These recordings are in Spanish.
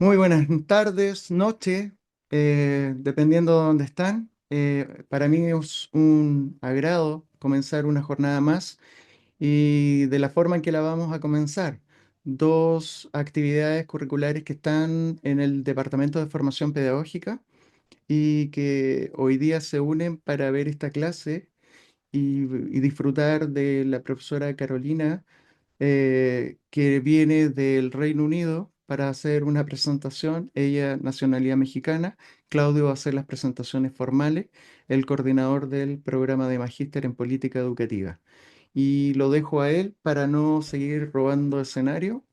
Muy buenas tardes, noche, dependiendo de dónde están. Para mí es un agrado comenzar una jornada más y de la forma en que la vamos a comenzar. Dos actividades curriculares que están en el Departamento de Formación Pedagógica y que hoy día se unen para ver esta clase y disfrutar de la profesora Carolina que viene del Reino Unido para hacer una presentación. Ella, nacionalidad mexicana. Claudio va a hacer las presentaciones formales, el coordinador del programa de magíster en política educativa. Y lo dejo a él para no seguir robando escenario.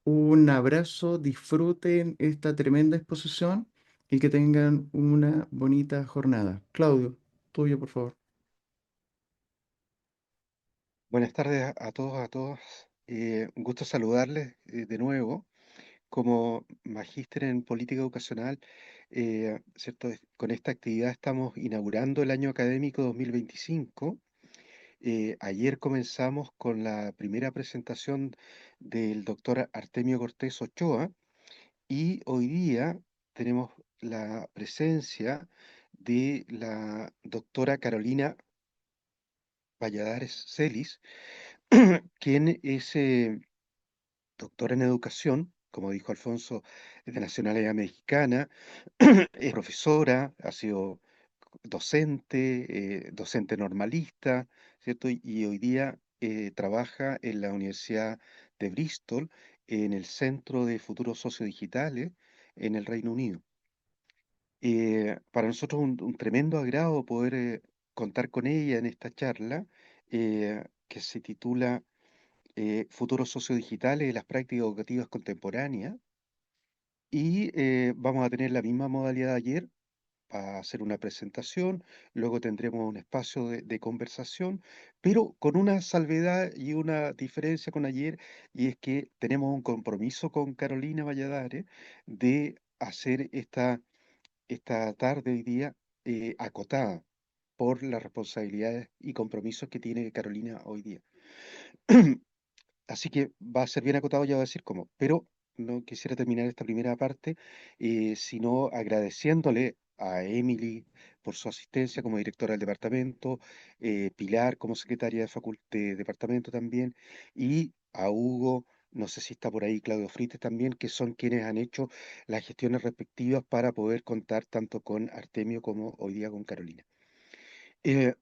Un abrazo, disfruten esta tremenda exposición y que tengan una bonita jornada. Claudio, tuyo, por favor. Buenas tardes a todos, a todas. Un gusto saludarles de nuevo. Como magíster en política educacional, ¿cierto? Con esta actividad estamos inaugurando el año académico 2025. Ayer comenzamos con la primera presentación del doctor Artemio Cortés Ochoa y hoy día tenemos la presencia de la doctora Carolina Valladares Celis, quien es doctora en educación, como dijo Alfonso, es de nacionalidad mexicana, es profesora, ha sido docente normalista, ¿cierto? Y hoy día trabaja en la Universidad de Bristol, en el Centro de Futuros Sociodigitales, en el Reino Unido. Para nosotros un tremendo agrado poder contar con ella en esta charla que se titula Futuros Sociodigitales y las prácticas educativas contemporáneas. Y vamos a tener la misma modalidad de ayer para hacer una presentación, luego tendremos un espacio de conversación, pero con una salvedad y una diferencia con ayer, y es que tenemos un compromiso con Carolina Valladares de hacer esta tarde hoy día acotada por las responsabilidades y compromisos que tiene Carolina hoy día. Así que va a ser bien acotado, ya voy a decir cómo, pero no quisiera terminar esta primera parte, sino agradeciéndole a Emily por su asistencia como directora del departamento, Pilar como secretaria de departamento también, y a Hugo, no sé si está por ahí, Claudio Frites también, que son quienes han hecho las gestiones respectivas para poder contar tanto con Artemio como hoy día con Carolina. Eh,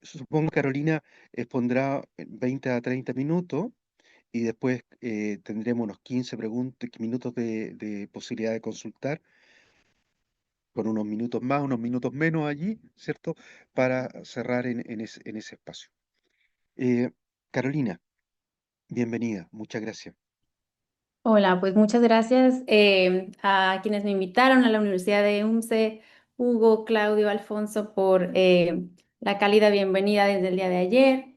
Supongo que Carolina expondrá 20 a 30 minutos y después tendremos unos 15 minutos de posibilidad de consultar, con unos minutos más, unos minutos menos allí, ¿cierto? Para cerrar en ese espacio. Eh, Carolina, bienvenida, muchas gracias. Hola, pues muchas gracias a quienes me invitaron a la Universidad de UMCE, Hugo, Claudio, Alfonso, por la cálida bienvenida desde el día de ayer.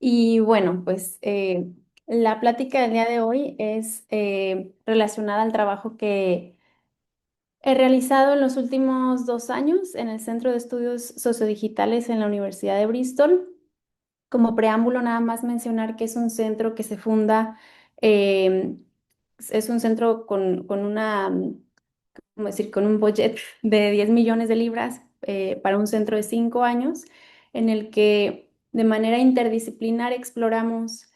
Y bueno, pues la plática del día de hoy es relacionada al trabajo que he realizado en los últimos 2 años en el Centro de Estudios Sociodigitales en la Universidad de Bristol. Como preámbulo, nada más mencionar que es un centro que se funda, eh, es un centro con una, ¿cómo decir?, con un budget de 10 millones de libras para un centro de 5 años, en el que de manera interdisciplinar exploramos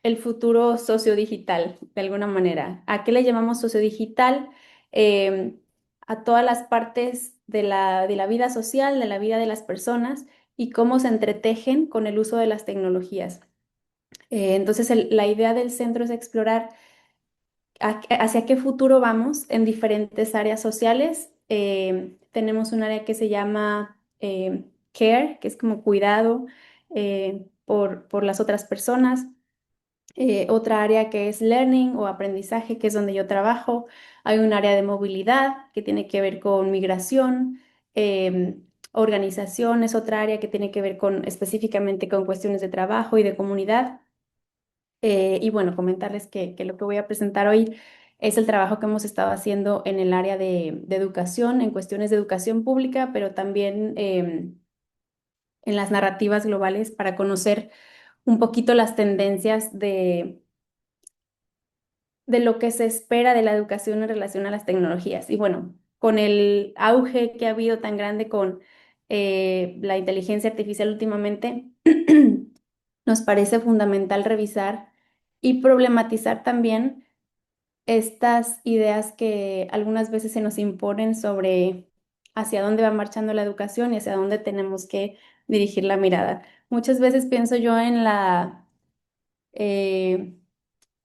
el futuro sociodigital, de alguna manera. ¿A qué le llamamos sociodigital? Eh, a todas las partes de la vida social, de la vida de las personas y cómo se entretejen con el uso de las tecnologías. Entonces, la idea del centro es explorar hacia qué futuro vamos en diferentes áreas sociales. Tenemos un área que se llama care, que es como cuidado por las otras personas. Otra área que es learning o aprendizaje, que es donde yo trabajo. Hay un área de movilidad que tiene que ver con migración. Organización es otra área que tiene que ver específicamente con cuestiones de trabajo y de comunidad. Y bueno, comentarles que lo que voy a presentar hoy es el trabajo que hemos estado haciendo en el área de educación, en cuestiones de educación pública, pero también en las narrativas globales para conocer un poquito las tendencias de lo que se espera de la educación en relación a las tecnologías. Y bueno, con el auge que ha habido tan grande con la inteligencia artificial últimamente, nos parece fundamental revisar y problematizar también estas ideas que algunas veces se nos imponen sobre hacia dónde va marchando la educación y hacia dónde tenemos que dirigir la mirada. Muchas veces pienso yo en eh,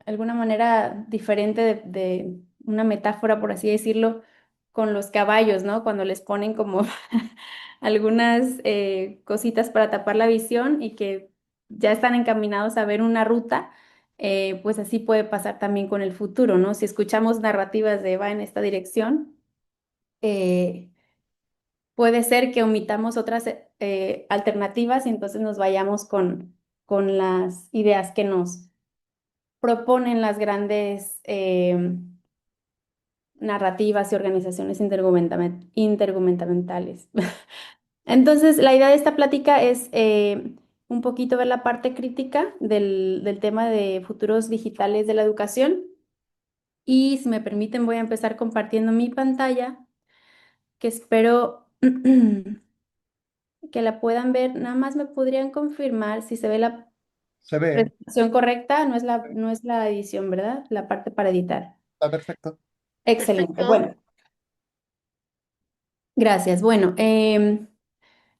alguna manera diferente de una metáfora, por así decirlo, con los caballos, ¿no? Cuando les ponen como algunas cositas para tapar la visión y que ya están encaminados a ver una ruta, pues así puede pasar también con el futuro, ¿no? Si escuchamos narrativas de va en esta dirección, eh, puede ser que omitamos otras alternativas y entonces nos vayamos con las ideas que nos proponen las grandes narrativas y organizaciones intergubernamentales. Entonces, la idea de esta plática es un poquito ver la parte crítica del tema de futuros digitales de la educación. Y si me permiten, voy a empezar compartiendo mi pantalla, que espero que la puedan ver. Nada más me podrían confirmar si se ve la Se ve, presentación correcta. No es la edición, ¿verdad? La parte para editar. está perfecto. Excelente. Bueno, gracias. Bueno,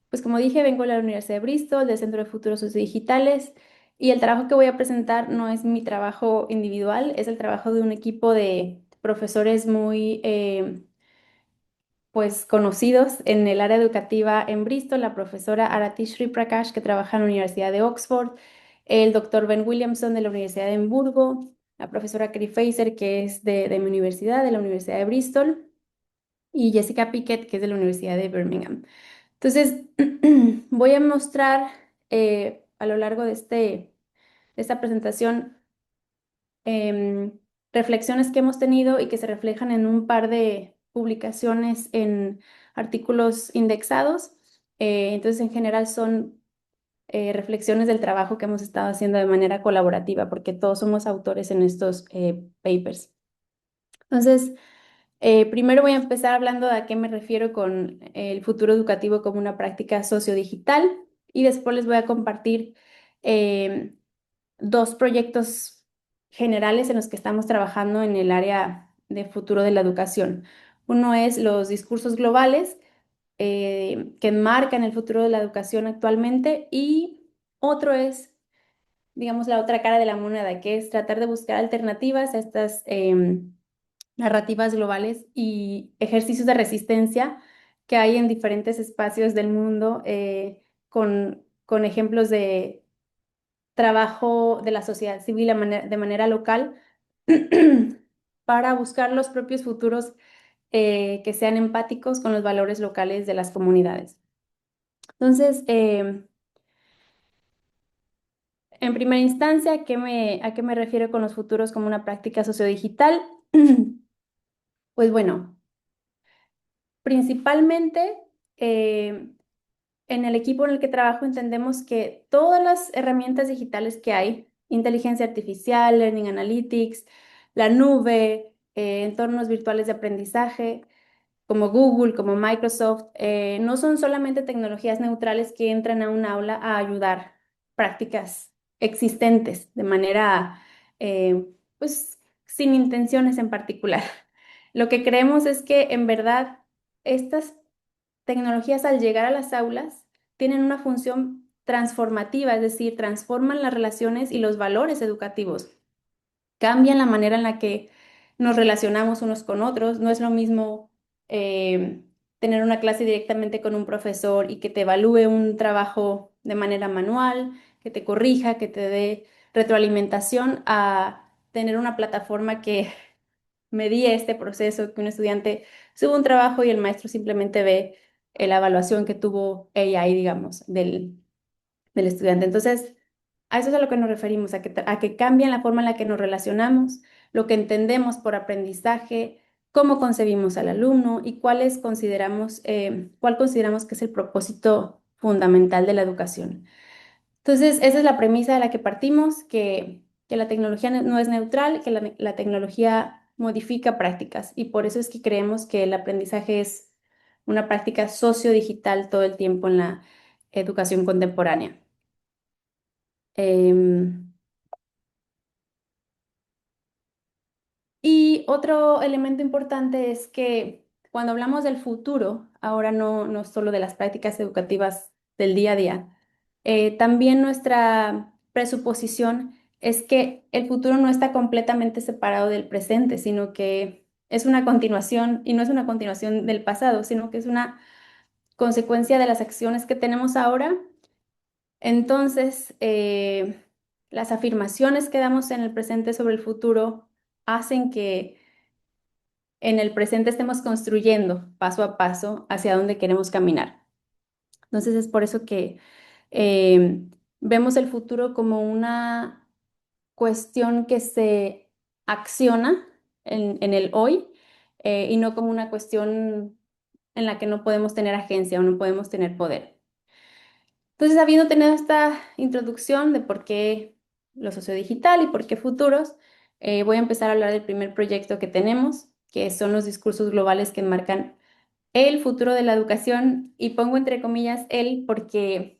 pues como dije, vengo de la Universidad de Bristol, del Centro de Futuros Sociodigitales, y el trabajo que voy a presentar no es mi trabajo individual, es el trabajo de un equipo de profesores muy pues conocidos en el área educativa en Bristol, la profesora Arati Sri Prakash, que trabaja en la Universidad de Oxford, el doctor Ben Williamson de la Universidad de Edimburgo, la profesora Kerry Fraser, que es de mi universidad, de la Universidad de Bristol, y Jessica Pickett, que es de la Universidad de Birmingham. Entonces, voy a mostrar a lo largo de esta presentación em, reflexiones que hemos tenido y que se reflejan en un par de publicaciones en artículos indexados. Entonces, en general son reflexiones del trabajo que hemos estado haciendo de manera colaborativa, porque todos somos autores en estos papers. Entonces, primero voy a empezar hablando de a qué me refiero con el futuro educativo como una práctica sociodigital y después les voy a compartir eh, dos proyectos generales en los que estamos trabajando en el área de futuro de la educación. Uno es los discursos globales que marcan el futuro de la educación actualmente y otro es, digamos, la otra cara de la moneda, que es tratar de buscar alternativas a estas narrativas globales y ejercicios de resistencia que hay en diferentes espacios del mundo con ejemplos de trabajo de la sociedad civil de manera local para buscar los propios futuros que sean empáticos con los valores locales de las comunidades. Entonces, en primera instancia, ¿a qué me refiero con los futuros como una práctica sociodigital? Pues bueno, principalmente en el equipo en el que trabajo entendemos que todas las herramientas digitales que hay, inteligencia artificial, learning analytics, la nube, entornos virtuales de aprendizaje, como Google, como Microsoft, no son solamente tecnologías neutrales que entran a un aula a ayudar prácticas existentes de manera, pues, sin intenciones en particular. Lo que creemos es que en verdad estas tecnologías al llegar a las aulas tienen una función transformativa, es decir, transforman las relaciones y los valores educativos, cambian la manera en la que nos relacionamos unos con otros. No es lo mismo tener una clase directamente con un profesor y que te evalúe un trabajo de manera manual, que te corrija, que te dé retroalimentación, a tener una plataforma que medía este proceso, que un estudiante sube un trabajo y el maestro simplemente ve la evaluación que tuvo ella ahí, digamos, del estudiante. Entonces, a eso es a lo que nos referimos, a que cambian la forma en la que nos relacionamos, lo que entendemos por aprendizaje, cómo concebimos al alumno y cuál consideramos que es el propósito fundamental de la educación. Entonces, esa es la premisa de la que partimos, que que la tecnología no es neutral, que la tecnología modifica prácticas y por eso es que creemos que el aprendizaje es una práctica sociodigital todo el tiempo en la educación contemporánea. Em, Y otro elemento importante es que cuando hablamos del futuro, ahora no solo de las prácticas educativas del día a día, también nuestra presuposición es que el futuro no está completamente separado del presente, sino que es una continuación, y no es una continuación del pasado, sino que es una consecuencia de las acciones que tenemos ahora. Entonces, las afirmaciones que damos en el presente sobre el futuro hacen que en el presente estemos construyendo paso a paso hacia dónde queremos caminar. Entonces es por eso que eh, vemos el futuro como una cuestión que se acciona en el hoy, y no como una cuestión en la que no podemos tener agencia o no podemos tener poder. Entonces, habiendo tenido esta introducción de por qué lo sociodigital y por qué futuros, voy a empezar a hablar del primer proyecto que tenemos, que son los discursos globales que enmarcan el futuro de la educación, y pongo entre comillas el porque,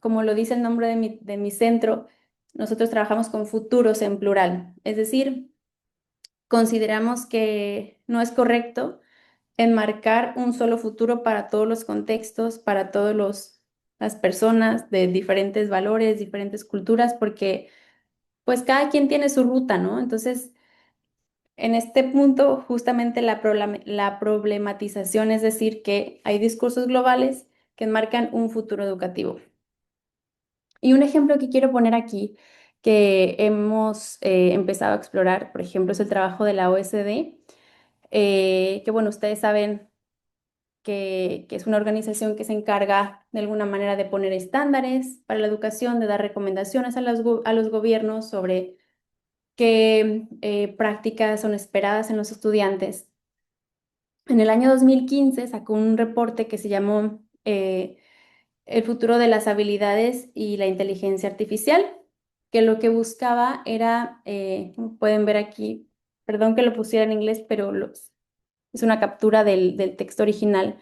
como lo dice el nombre de mi centro, nosotros trabajamos con futuros en plural, es decir, consideramos que no es correcto enmarcar un solo futuro para todos los contextos, para todas las personas de diferentes valores, diferentes culturas, porque pues cada quien tiene su ruta, ¿no? Entonces, en este punto, justamente la problematización es decir que hay discursos globales que enmarcan un futuro educativo. Y un ejemplo que quiero poner aquí, que hemos empezado a explorar, por ejemplo, es el trabajo de la OSD, que bueno, ustedes saben que es una organización que se encarga de alguna manera de poner estándares para la educación, de dar recomendaciones a a los gobiernos sobre qué prácticas son esperadas en los estudiantes. En el año 2015 sacó un reporte que se llamó El futuro de las habilidades y la inteligencia artificial, que lo que buscaba era, como pueden ver aquí, perdón que lo pusiera en inglés, pero es una captura del texto original.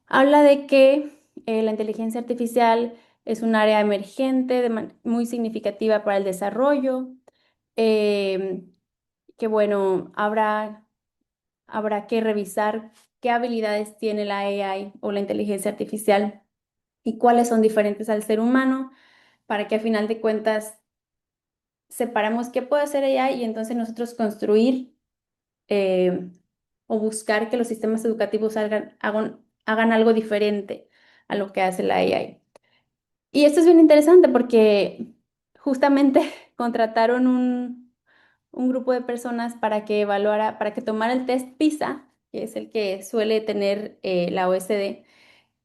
Habla de que la inteligencia artificial es un área emergente, muy significativa para el desarrollo, eh, que bueno, habrá que revisar qué habilidades tiene la AI o la inteligencia artificial y cuáles son diferentes al ser humano, para que a final de cuentas separemos qué puede hacer AI y entonces nosotros construir eh, o buscar que los sistemas educativos hagan algo diferente a lo que hace la AI. Y esto es bien interesante porque justamente contrataron un grupo de personas para que evaluara, para que tomara el test PISA, que es el que suele tener la OSD,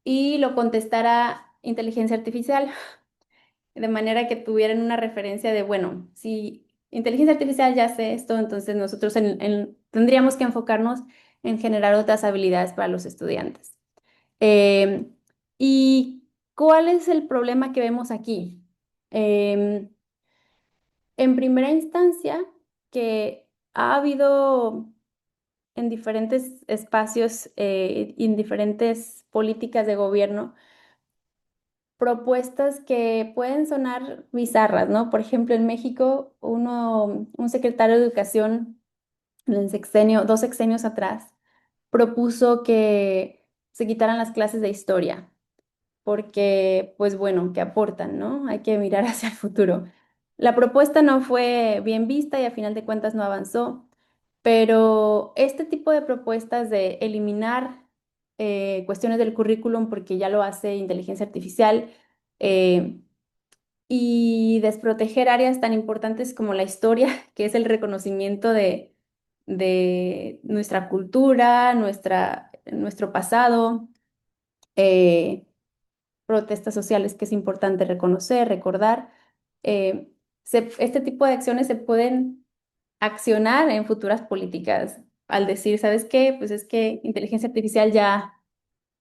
y lo contestara inteligencia artificial, de manera que tuvieran una referencia de, bueno, si inteligencia artificial ya hace esto, entonces nosotros tendríamos que enfocarnos en generar otras habilidades para los estudiantes. Eh, ¿Y cuál es el problema que vemos aquí? Em, en primera instancia, que ha habido en diferentes espacios, en diferentes políticas de gobierno, propuestas que pueden sonar bizarras, ¿no? Por ejemplo, en México, un secretario de Educación en el sexenio, dos sexenios atrás, propuso que se quitaran las clases de historia, porque, pues bueno, que aportan, ¿no? Hay que mirar hacia el futuro. La propuesta no fue bien vista y a final de cuentas no avanzó, pero este tipo de propuestas de eliminar cuestiones del currículum porque ya lo hace inteligencia artificial, eh, y desproteger áreas tan importantes como la historia, que es el reconocimiento de nuestra cultura, nuestro pasado, eh, protestas sociales que es importante reconocer, recordar. Este tipo de acciones se pueden accionar en futuras políticas al decir, ¿sabes qué? Pues es que inteligencia artificial ya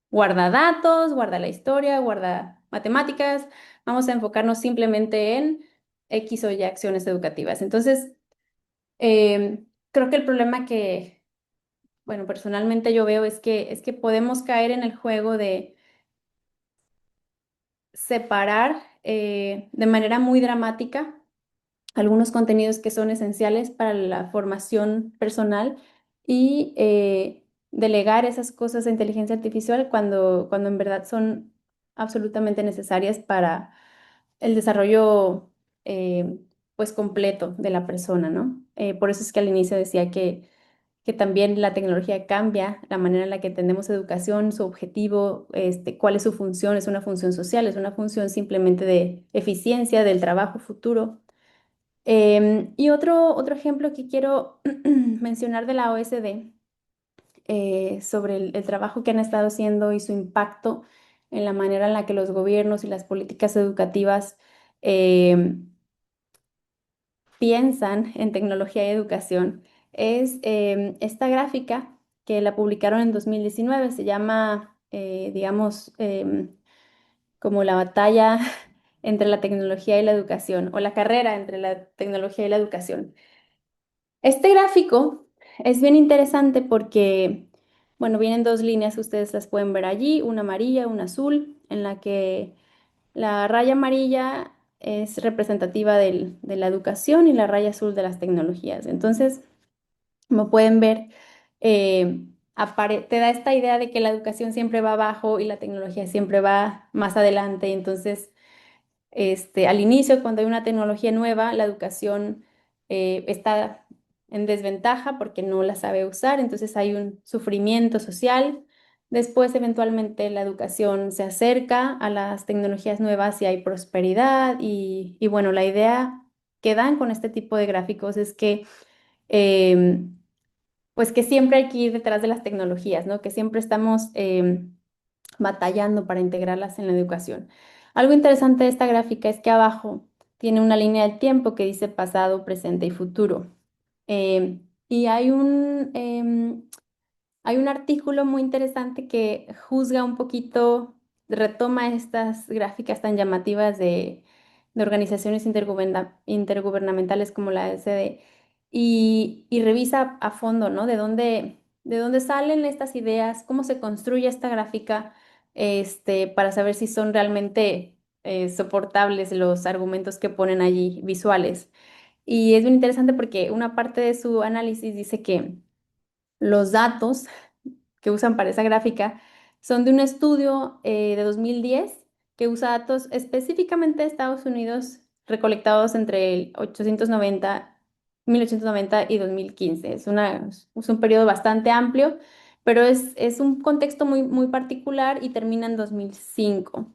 guarda datos, guarda la historia, guarda matemáticas. Vamos a enfocarnos simplemente en X o Y acciones educativas. Entonces, creo que el problema que, bueno, personalmente yo veo es que podemos caer en el juego de separar de manera muy dramática algunos contenidos que son esenciales para la formación personal y delegar esas cosas a inteligencia artificial cuando en verdad son absolutamente necesarias para el desarrollo pues completo de la persona, ¿no? Por eso es que al inicio decía que también la tecnología cambia la manera en la que entendemos educación, su objetivo, cuál es su función, es una función social, es una función simplemente de eficiencia del trabajo futuro. Y otro ejemplo que quiero mencionar de la OSD sobre el trabajo que han estado haciendo y su impacto en la manera en la que los gobiernos y las políticas educativas em, piensan en tecnología y educación es esta gráfica que la publicaron en 2019. Se llama, digamos, como la batalla entre la tecnología y la educación o la carrera entre la tecnología y la educación. Este gráfico es bien interesante porque, bueno, vienen dos líneas, ustedes las pueden ver allí, una amarilla, una azul, en la que la raya amarilla es representativa de la educación y la raya azul de las tecnologías. Entonces, como pueden ver, te da esta idea de que la educación siempre va abajo y la tecnología siempre va más adelante. Entonces, al inicio, cuando hay una tecnología nueva, la educación está en desventaja porque no la sabe usar, entonces hay un sufrimiento social. Después, eventualmente, la educación se acerca a las tecnologías nuevas y hay prosperidad. Y bueno, la idea que dan con este tipo de gráficos es que em, pues que siempre hay que ir detrás de las tecnologías, ¿no? Que siempre estamos batallando para integrarlas en la educación. Algo interesante de esta gráfica es que abajo tiene una línea del tiempo que dice pasado, presente y futuro. Y hay un artículo muy interesante que juzga un poquito, retoma estas gráficas tan llamativas de organizaciones intergubernamentales como la SD y revisa a fondo, ¿no? De dónde salen estas ideas, cómo se construye esta gráfica, para saber si son realmente soportables los argumentos que ponen allí visuales. Y es bien interesante porque una parte de su análisis dice que los datos que usan para esa gráfica son de un estudio de 2010 que usa datos específicamente de Estados Unidos recolectados entre el 1890 y 2015. Es un periodo bastante amplio, pero es un contexto muy, muy particular y termina en 2005.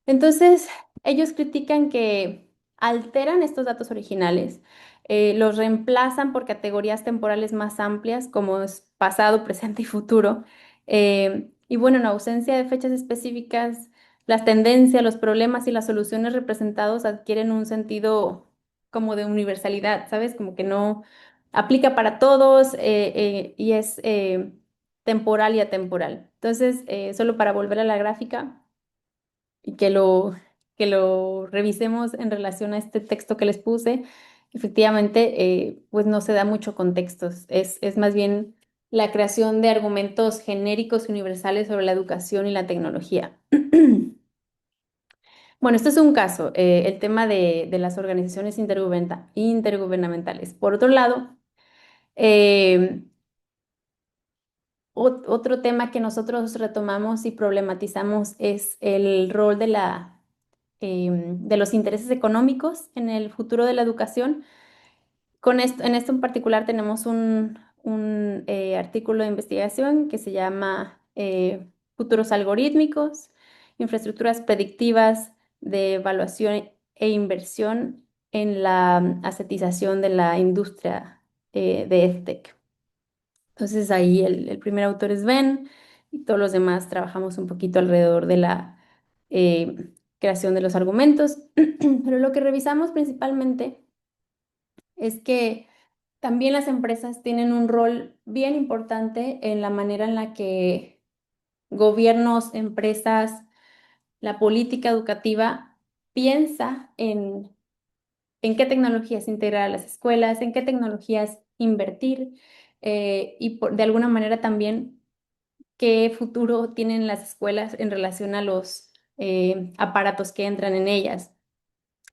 Entonces, ellos critican que alteran estos datos originales, los reemplazan por categorías temporales más amplias como es pasado, presente y futuro. Y bueno, en ausencia de fechas específicas, las tendencias, los problemas y las soluciones representados adquieren un sentido como de universalidad, ¿sabes? Como que no aplica para todos y es temporal y atemporal. Entonces, solo para volver a la gráfica y que lo revisemos en relación a este texto que les puse, efectivamente, pues no se da mucho contexto. Es más bien la creación de argumentos genéricos y universales sobre la educación y la tecnología. Bueno, esto es un caso, el tema de las organizaciones intergubernamentales. Por otro lado, eh, otro tema que nosotros retomamos y problematizamos es el rol de los intereses económicos en el futuro de la educación. En esto en particular tenemos un artículo de investigación que se llama Futuros algorítmicos, infraestructuras predictivas de evaluación e inversión en la asetización de la industria de EdTech. Entonces ahí el primer autor es Ben y todos los demás trabajamos un poquito alrededor de la creación de los argumentos, pero lo que revisamos principalmente es que también las empresas tienen un rol bien importante en la manera en la que gobiernos, empresas, la política educativa piensa en qué tecnologías integrar a las escuelas, en qué tecnologías invertir de alguna manera también qué futuro tienen las escuelas en relación a los aparatos que entran en ellas.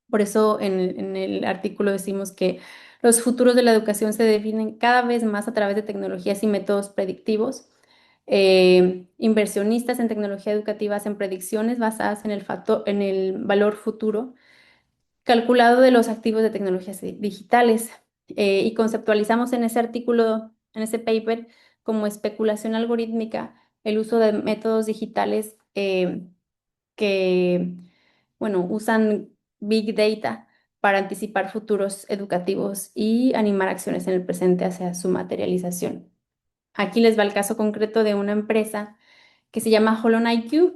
Por eso en el artículo decimos que los futuros de la educación se definen cada vez más a través de tecnologías y métodos predictivos. Inversionistas en tecnología educativa hacen predicciones basadas en el valor futuro calculado de los activos de tecnologías digitales. Y conceptualizamos en ese artículo, en ese paper, como especulación algorítmica, el uso de métodos digitales que, bueno, usan Big Data para anticipar futuros educativos y animar acciones en el presente hacia su materialización. Aquí les va el caso concreto de una empresa que se llama HolonIQ.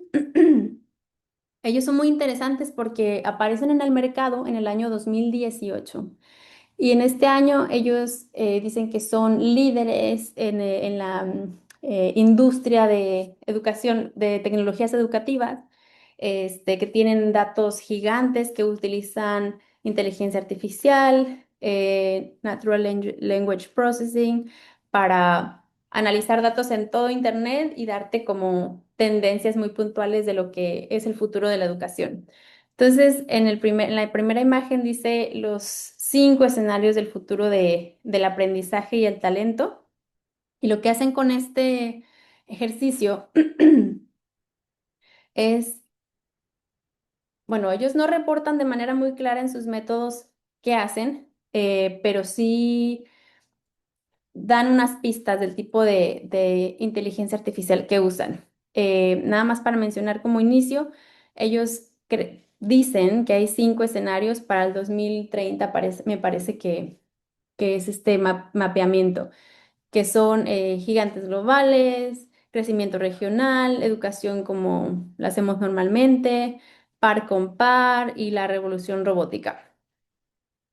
Ellos son muy interesantes porque aparecen en el mercado en el año 2018. Y en este año ellos dicen que son líderes en la industria de educación, de tecnologías educativas, que tienen datos gigantes, que utilizan inteligencia artificial, Language Processing, para analizar datos en todo Internet y darte como tendencias muy puntuales de lo que es el futuro de la educación. Entonces, en la primera imagen dice los 5 escenarios del futuro del aprendizaje y el talento. Y lo que hacen con este ejercicio es, bueno, ellos no reportan de manera muy clara en sus métodos qué hacen, pero sí dan unas pistas del tipo de inteligencia artificial que usan. Nada más para mencionar como inicio, ellos dicen que hay 5 escenarios para el 2030, me parece que es este mapeamiento, que son gigantes globales, crecimiento regional, educación como la hacemos normalmente, par con par y la revolución robótica.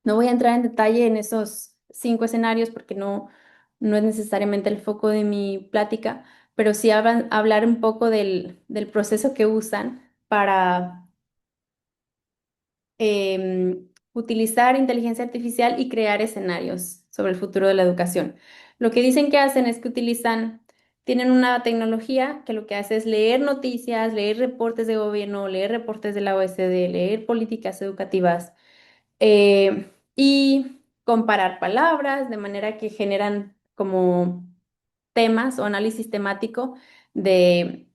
No voy a entrar en detalle en esos 5 escenarios porque no es necesariamente el foco de mi plática, pero sí hablar un poco del proceso que usan para utilizar inteligencia artificial y crear escenarios sobre el futuro de la educación. Lo que dicen que hacen es que tienen una tecnología que lo que hace es leer noticias, leer reportes de gobierno, leer reportes de la OECD, leer políticas educativas y comparar palabras de manera que generan como temas o análisis temático de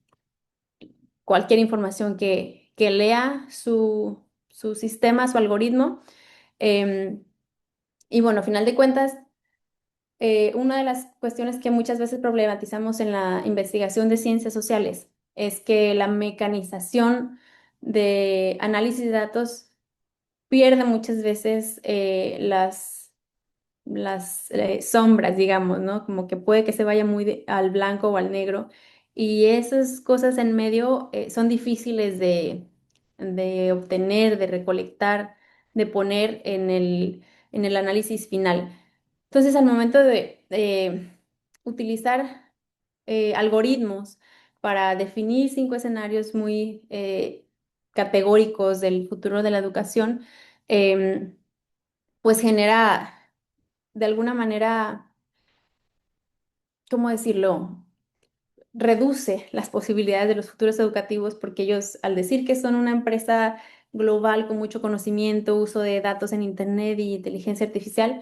cualquier información que lea su sistema, su algoritmo. Em, y bueno, a final de cuentas, una de las cuestiones que muchas veces problematizamos en la investigación de ciencias sociales es que la mecanización de análisis de datos pierde muchas veces las sombras, digamos, ¿no? Como que puede que se vaya muy al blanco o al negro. Y esas cosas en medio son difíciles de obtener, de recolectar, de poner en el análisis final. Entonces, al momento de utilizar algoritmos para definir 5 escenarios muy categóricos del futuro de la educación, pues genera de alguna manera, ¿cómo decirlo? Reduce las posibilidades de los futuros educativos porque ellos, al decir que son una empresa global con mucho conocimiento, uso de datos en Internet y inteligencia artificial,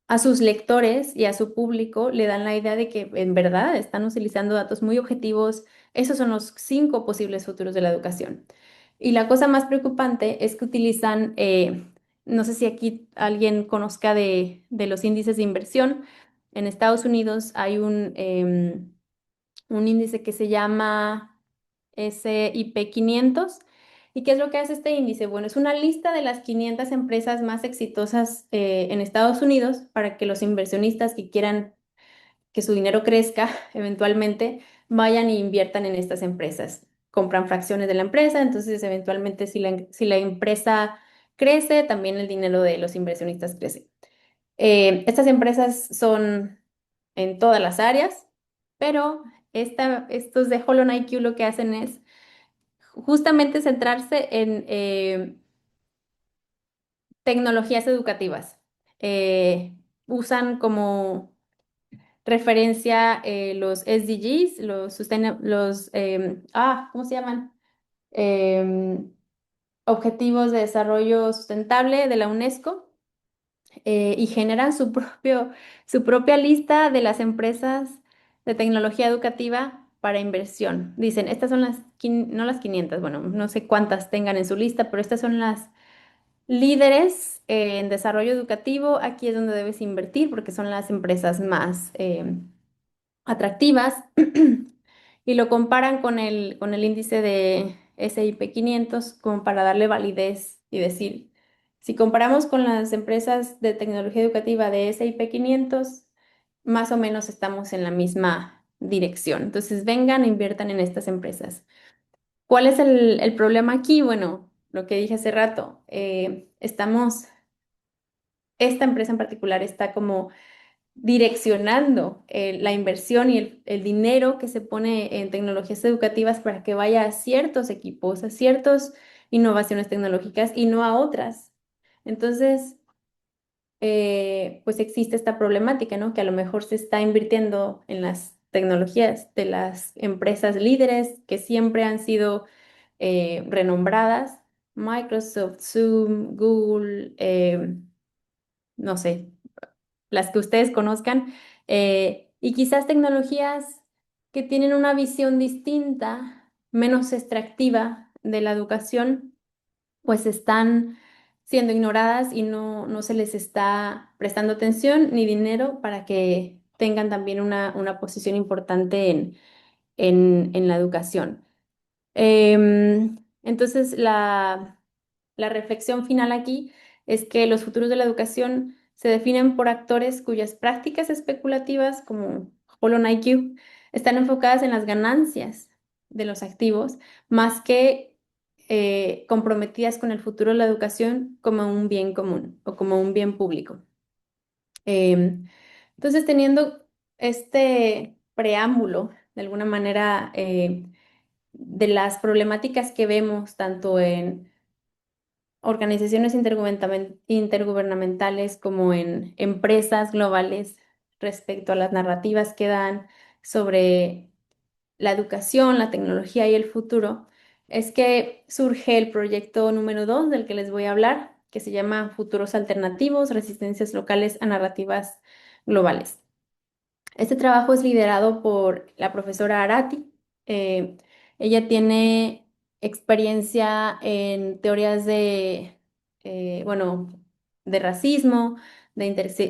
a sus lectores y a su público le dan la idea de que en verdad están utilizando datos muy objetivos. Esos son los 5 posibles futuros de la educación. Y la cosa más preocupante es que utilizan, no sé si aquí alguien conozca de los índices de inversión. En Estados Unidos hay un índice que se llama S&P 500. ¿Y qué es lo que hace este índice? Bueno, es una lista de las 500 empresas más exitosas en Estados Unidos para que los inversionistas que quieran que su dinero crezca eventualmente vayan e inviertan en estas empresas. Compran fracciones de la empresa, entonces eventualmente si la empresa crece, también el dinero de los inversionistas crece. Estas empresas son en todas las áreas, pero estos de HolonIQ lo que hacen es justamente centrarse en tecnologías educativas. Eh, Usan como referencia los SDGs, ¿cómo se llaman? Em, Objetivos de Desarrollo Sustentable de la UNESCO, y generan su propia lista de las empresas de tecnología educativa para inversión. Dicen, estas son no las 500, bueno, no sé cuántas tengan en su lista, pero estas son las líderes en desarrollo educativo. Aquí es donde debes invertir porque son las empresas más atractivas. Y lo comparan con el índice de S&P 500 como para darle validez y decir, si comparamos con las empresas de tecnología educativa de S&P 500, más o menos estamos en la misma dirección. Entonces, vengan e inviertan en estas empresas. ¿Cuál es el problema aquí? Bueno, lo que dije hace rato, esta empresa en particular está como direccionando la inversión y el dinero que se pone en tecnologías educativas para que vaya a ciertos equipos, a ciertas innovaciones tecnológicas y no a otras. Entonces, pues existe esta problemática, ¿no? Que a lo mejor se está invirtiendo en las tecnologías de las empresas líderes que siempre han sido renombradas, Microsoft, Zoom, Google, no sé, las que ustedes conozcan, y quizás tecnologías que tienen una visión distinta, menos extractiva de la educación, pues están siendo ignoradas y no se les está prestando atención ni dinero para que tengan también una posición importante en la educación. Entonces, la reflexión final aquí es que los futuros de la educación se definen por actores cuyas prácticas especulativas, como Holon IQ, están enfocadas en las ganancias de los activos, más que comprometidas con el futuro de la educación como un bien común o como un bien público. Em, entonces, teniendo este preámbulo, de alguna manera, de las problemáticas que vemos tanto en organizaciones intergubernamentales como en empresas globales respecto a las narrativas que dan sobre la educación, la tecnología y el futuro, es que surge el proyecto número 2 del que les voy a hablar, que se llama Futuros Alternativos, Resistencias Locales a Narrativas Globales. Este trabajo es liderado por la profesora Arati. Eh, Ella tiene experiencia en teorías bueno, de racismo, de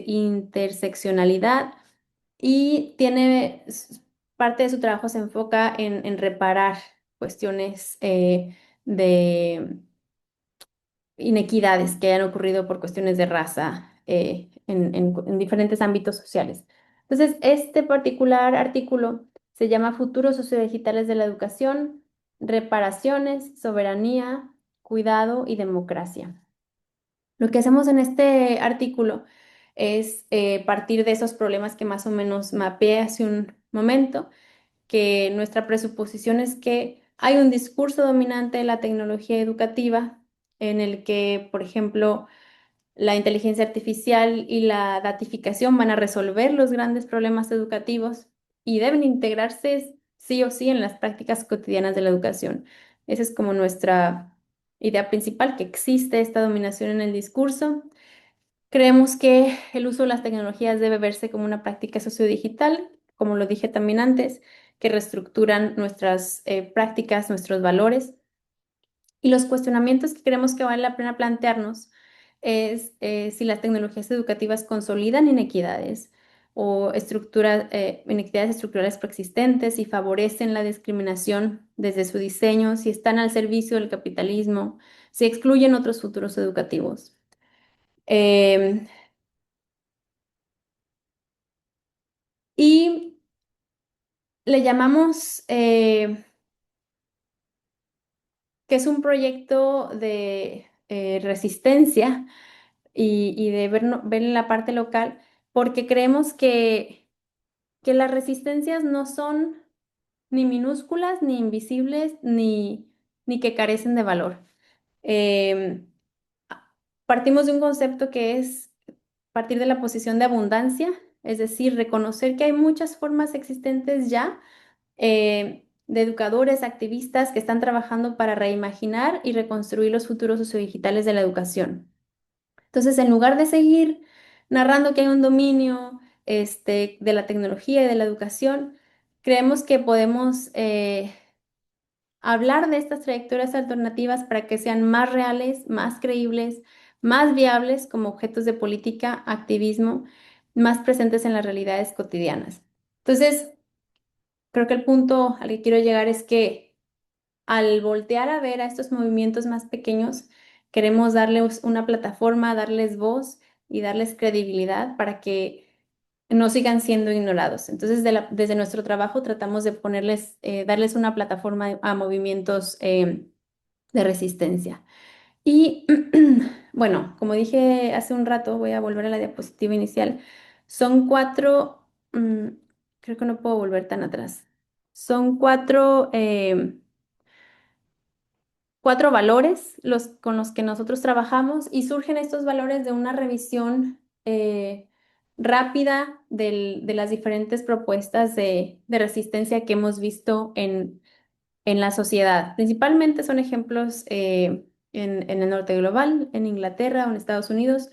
interseccionalidad, y parte de su trabajo se enfoca en reparar cuestiones de inequidades que hayan ocurrido por cuestiones de raza en diferentes ámbitos sociales. Entonces, este particular artículo se llama Futuros sociodigitales de la educación, reparaciones, soberanía, cuidado y democracia. Lo que hacemos en este artículo es partir de esos problemas que más o menos mapeé hace un momento, que nuestra presuposición es que hay un discurso dominante de la tecnología educativa en el que, por ejemplo, la inteligencia artificial y la datificación van a resolver los grandes problemas educativos y deben integrarse sí o sí en las prácticas cotidianas de la educación. Esa es como nuestra idea principal, que existe esta dominación en el discurso. Creemos que el uso de las tecnologías debe verse como una práctica sociodigital, como lo dije también antes, que reestructuran nuestras prácticas, nuestros valores. Y los cuestionamientos que creemos que vale la pena plantearnos es si las tecnologías educativas consolidan inequidades o inequidades estructurales preexistentes y favorecen la discriminación desde su diseño, si están al servicio del capitalismo, si excluyen otros futuros educativos. Em, y le llamamos que es un proyecto de resistencia y de ver en la parte local, porque creemos que las resistencias no son ni minúsculas, ni invisibles, ni que carecen de valor. Em, partimos de un concepto que es partir de la posición de abundancia, es decir, reconocer que hay muchas formas existentes ya de educadores, activistas que están trabajando para reimaginar y reconstruir los futuros sociodigitales de la educación. Entonces, en lugar de seguir narrando que hay un dominio de la tecnología y de la educación, creemos que podemos hablar de estas trayectorias alternativas para que sean más reales, más creíbles, más viables como objetos de política, activismo, más presentes en las realidades cotidianas. Entonces, creo que el punto al que quiero llegar es que al voltear a ver a estos movimientos más pequeños, queremos darles una plataforma, darles voz y darles credibilidad para que no sigan siendo ignorados. Entonces, desde nuestro trabajo tratamos de ponerles, darles una plataforma a movimientos de resistencia. Y bueno, como dije hace un rato, voy a volver a la diapositiva inicial. Son mm, creo que no puedo volver tan atrás. Son cuatro valores con los que nosotros trabajamos y surgen estos valores de una revisión rápida de las diferentes propuestas de resistencia que hemos visto en la sociedad. Principalmente son ejemplos en el norte global, en Inglaterra o en Estados Unidos,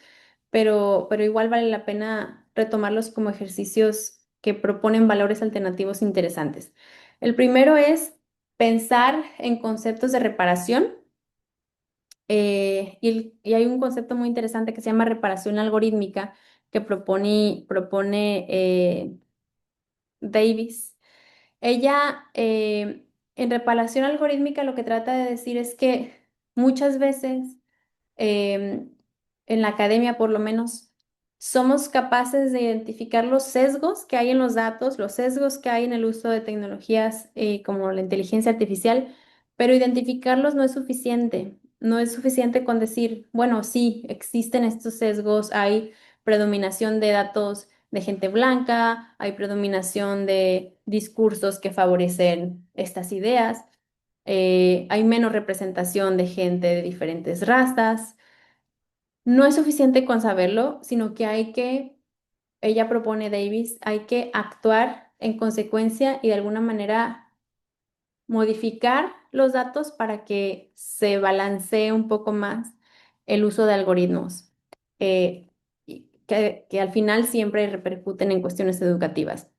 pero igual vale la pena retomarlos como ejercicios que proponen valores alternativos interesantes. El primero es pensar en conceptos de reparación. Y hay un concepto muy interesante que se llama reparación algorítmica que propone Davis. Ella, en reparación algorítmica, lo que trata de decir es que muchas veces em, en la academia por lo menos, somos capaces de identificar los sesgos que hay en los datos, los sesgos que hay en el uso de tecnologías como la inteligencia artificial, pero identificarlos no es suficiente. No es suficiente con decir, bueno, sí, existen estos sesgos, hay predominación de datos de gente blanca, hay predominación de discursos que favorecen estas ideas, hay menos representación de gente de diferentes razas. No es suficiente con saberlo, sino que ella propone Davis, hay que actuar en consecuencia y de alguna manera modificar los datos para que se balancee un poco más el uso de algoritmos, eh, y que al final siempre repercuten en cuestiones educativas.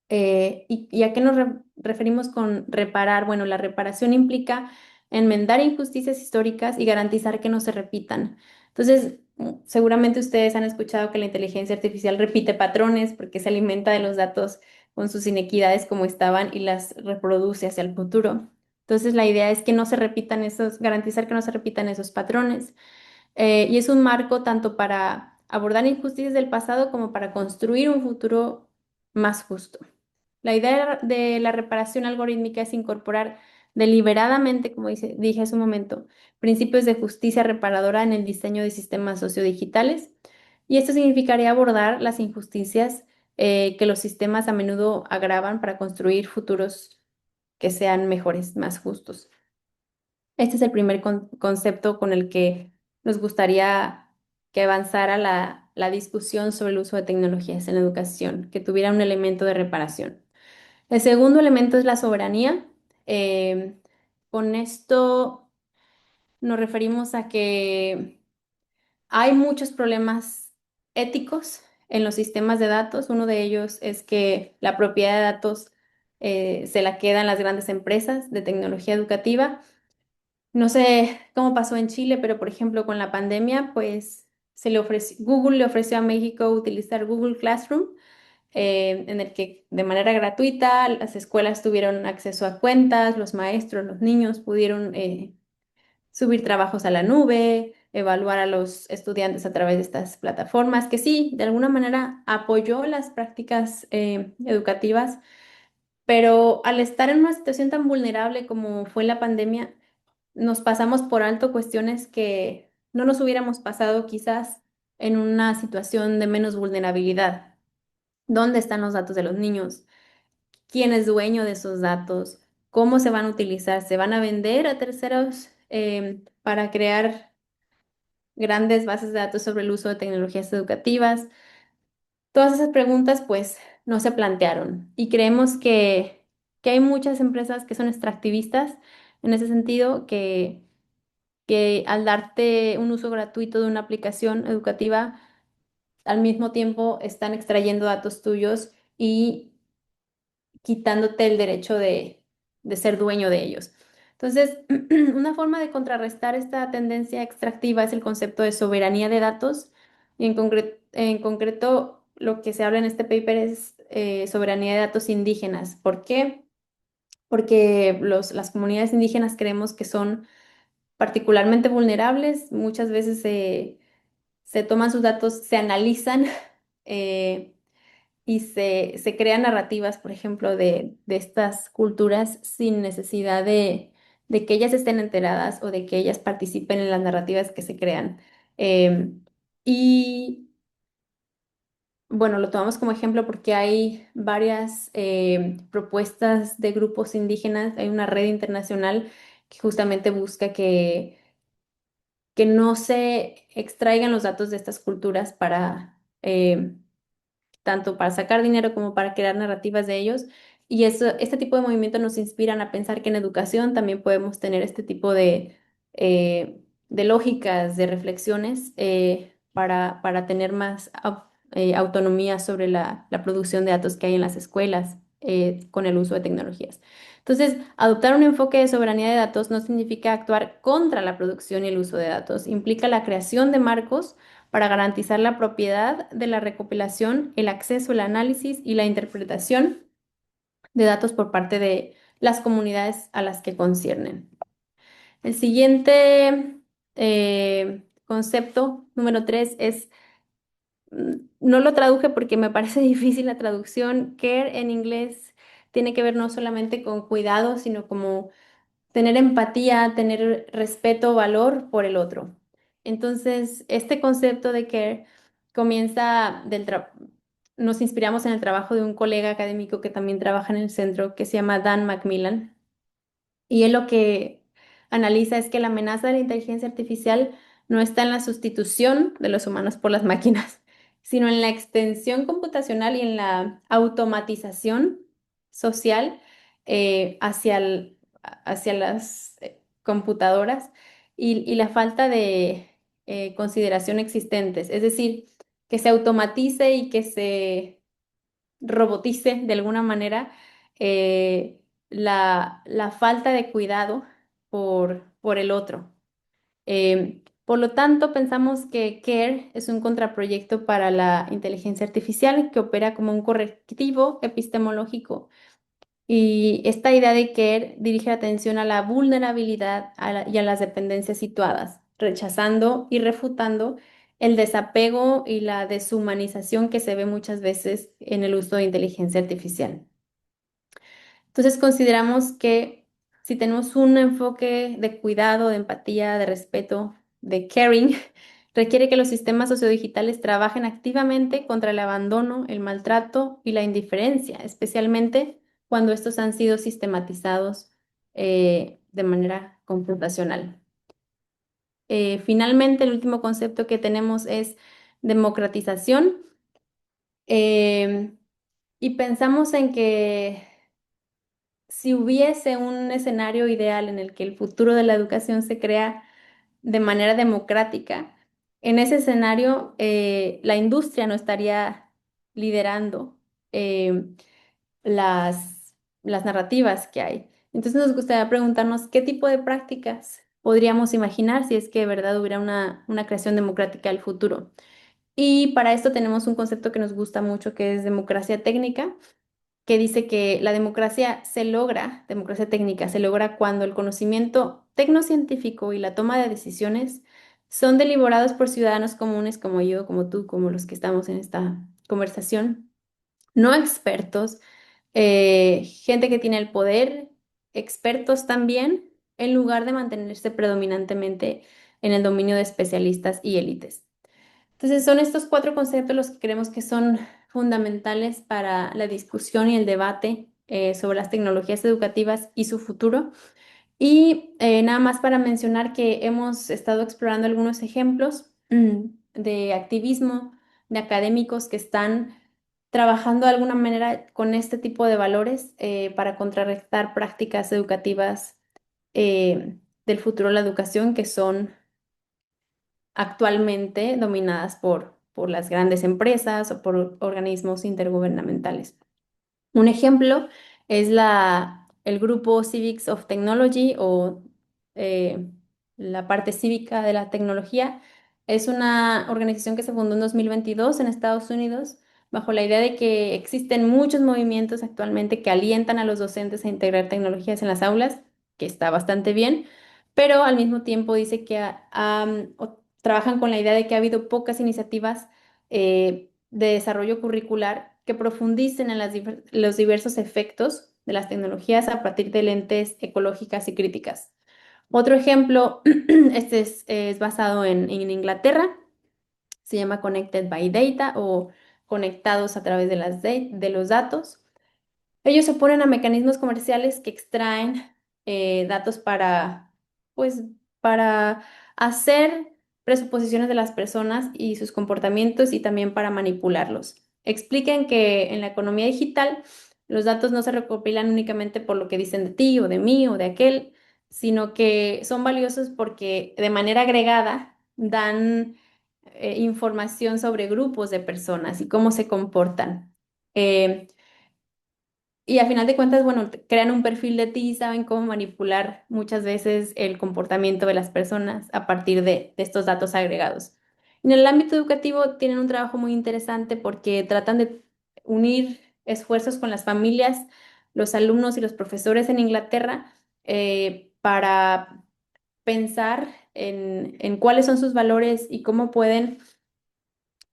¿Y a qué nos referimos con reparar? Bueno, la reparación implica enmendar injusticias históricas y garantizar que no se repitan. Entonces, seguramente ustedes han escuchado que la inteligencia artificial repite patrones porque se alimenta de los datos con sus inequidades como estaban y las reproduce hacia el futuro. Entonces, la idea es que no se repitan garantizar que no se repitan esos patrones. Y es un marco tanto para abordar injusticias del pasado como para construir un futuro más justo. La idea de la reparación algorítmica es incorporar deliberadamente, como dije hace un momento, principios de justicia reparadora en el diseño de sistemas sociodigitales. Y esto significaría abordar las injusticias que los sistemas a menudo agravan para construir futuros que sean mejores, más justos. Este es el primer concepto con el que nos gustaría que avanzara la discusión sobre el uso de tecnologías en la educación, que tuviera un elemento de reparación. El segundo elemento es la soberanía. Eh, con esto nos referimos a que hay muchos problemas éticos en los sistemas de datos. Uno de ellos es que la propiedad de datos se la quedan las grandes empresas de tecnología educativa. No sé cómo pasó en Chile, pero por ejemplo con la pandemia, pues Google le ofreció a México utilizar Google Classroom en el que de manera gratuita las escuelas tuvieron acceso a cuentas, los maestros, los niños pudieron subir trabajos a la nube, evaluar a los estudiantes a través de estas plataformas, que sí, de alguna manera apoyó las prácticas educativas, pero al estar en una situación tan vulnerable como fue la pandemia, nos pasamos por alto cuestiones que no nos hubiéramos pasado quizás en una situación de menos vulnerabilidad. ¿Dónde están los datos de los niños? ¿Quién es dueño de esos datos? ¿Cómo se van a utilizar? ¿Se van a vender a terceros para crear grandes bases de datos sobre el uso de tecnologías educativas. Todas esas preguntas pues no se plantearon y creemos que hay muchas empresas que son extractivistas en ese sentido, que al darte un uso gratuito de una aplicación educativa, al mismo tiempo están extrayendo datos tuyos y quitándote el derecho de ser dueño de ellos. Entonces, una forma de contrarrestar esta tendencia extractiva es el concepto de soberanía de datos y en concreto lo que se habla en este paper es soberanía de datos indígenas. ¿Por qué? Porque las comunidades indígenas creemos que son particularmente vulnerables. Muchas veces se toman sus datos, se analizan eh, y se crean narrativas, por ejemplo, de estas culturas sin necesidad de que ellas estén enteradas o de que ellas participen en las narrativas que se crean. Y bueno, lo tomamos como ejemplo porque hay varias propuestas de grupos indígenas, hay una red internacional que justamente busca que no se extraigan los datos de estas culturas para tanto para sacar dinero como para crear narrativas de ellos. Y este tipo de movimientos nos inspiran a pensar que en educación también podemos tener este tipo de lógicas, de reflexiones para tener más autonomía sobre la producción de datos que hay en las escuelas con el uso de tecnologías. Entonces, adoptar un enfoque de soberanía de datos no significa actuar contra la producción y el uso de datos, implica la creación de marcos para garantizar la propiedad de la recopilación, el acceso, el análisis y la interpretación de datos por parte de las comunidades a las que conciernen. El siguiente concepto, número 3, es, no lo traduje porque me parece difícil la traducción. Care en inglés tiene que ver no solamente con cuidado, sino como tener empatía, tener respeto, valor por el otro. Entonces, este concepto de care comienza nos inspiramos en el trabajo de un colega académico que también trabaja en el centro, que se llama Dan Macmillan, y él lo que analiza es que la amenaza de la inteligencia artificial no está en la sustitución de los humanos por las máquinas, sino en la extensión computacional y en la automatización social hacia las computadoras y la falta de consideración existentes. Es decir, que se automatice y que se robotice de alguna manera la falta de cuidado por el otro. Por lo tanto, pensamos que CARE es un contraproyecto para la inteligencia artificial que opera como un correctivo epistemológico. Y esta idea de CARE dirige la atención a la vulnerabilidad y a las dependencias situadas, rechazando y refutando el desapego y la deshumanización que se ve muchas veces en el uso de inteligencia artificial. Entonces consideramos que si tenemos un enfoque de cuidado, de empatía, de respeto, de caring, requiere que los sistemas sociodigitales trabajen activamente contra el abandono, el maltrato y la indiferencia, especialmente cuando estos han sido sistematizados de manera computacional. Finalmente, el último concepto que tenemos es democratización. Y pensamos en que si hubiese un escenario ideal en el que el futuro de la educación se crea de manera democrática, en ese escenario la industria no estaría liderando eh, las narrativas que hay. Entonces nos gustaría preguntarnos qué tipo de prácticas podríamos imaginar si es que de verdad hubiera una creación democrática del futuro. Y para esto tenemos un concepto que nos gusta mucho, que es democracia técnica, que dice que la democracia técnica se logra cuando el conocimiento tecnocientífico y la toma de decisiones son deliberados por ciudadanos comunes como yo, como tú, como los que estamos en esta conversación, no expertos, gente que tiene el poder, expertos también, en lugar de mantenerse predominantemente en el dominio de especialistas y élites. Entonces, son estos cuatro conceptos los que creemos que son fundamentales para la discusión y el debate sobre las tecnologías educativas y su futuro. Y nada más para mencionar que hemos estado explorando algunos ejemplos de activismo de académicos que están trabajando de alguna manera con este tipo de valores para contrarrestar prácticas educativas del futuro de la educación que son actualmente dominadas por las grandes empresas o por organismos intergubernamentales. Un ejemplo es el grupo Civics of Technology o eh, la parte cívica de la tecnología. Es una organización que se fundó en 2022 en Estados Unidos bajo la idea de que existen muchos movimientos actualmente que alientan a los docentes a integrar tecnologías en las aulas, que está bastante bien, pero al mismo tiempo dice que trabajan con la idea de que ha habido pocas iniciativas de desarrollo curricular que profundicen en los diversos efectos de las tecnologías a partir de lentes ecológicas y críticas. Otro ejemplo, este es basado en Inglaterra, se llama Connected by Data o conectados a través de de los datos. Ellos se oponen a mecanismos comerciales que extraen datos pues, para hacer presuposiciones de las personas y sus comportamientos y también para manipularlos. Explican que en la economía digital los datos no se recopilan únicamente por lo que dicen de ti o de mí o de aquel, sino que son valiosos porque de manera agregada dan información sobre grupos de personas y cómo se comportan. Eh, y a final de cuentas, bueno, crean un perfil de ti y saben cómo manipular muchas veces el comportamiento de las personas a partir de estos datos agregados. En el ámbito educativo tienen un trabajo muy interesante porque tratan de unir esfuerzos con las familias, los alumnos y los profesores en Inglaterra para pensar en cuáles son sus valores y cómo pueden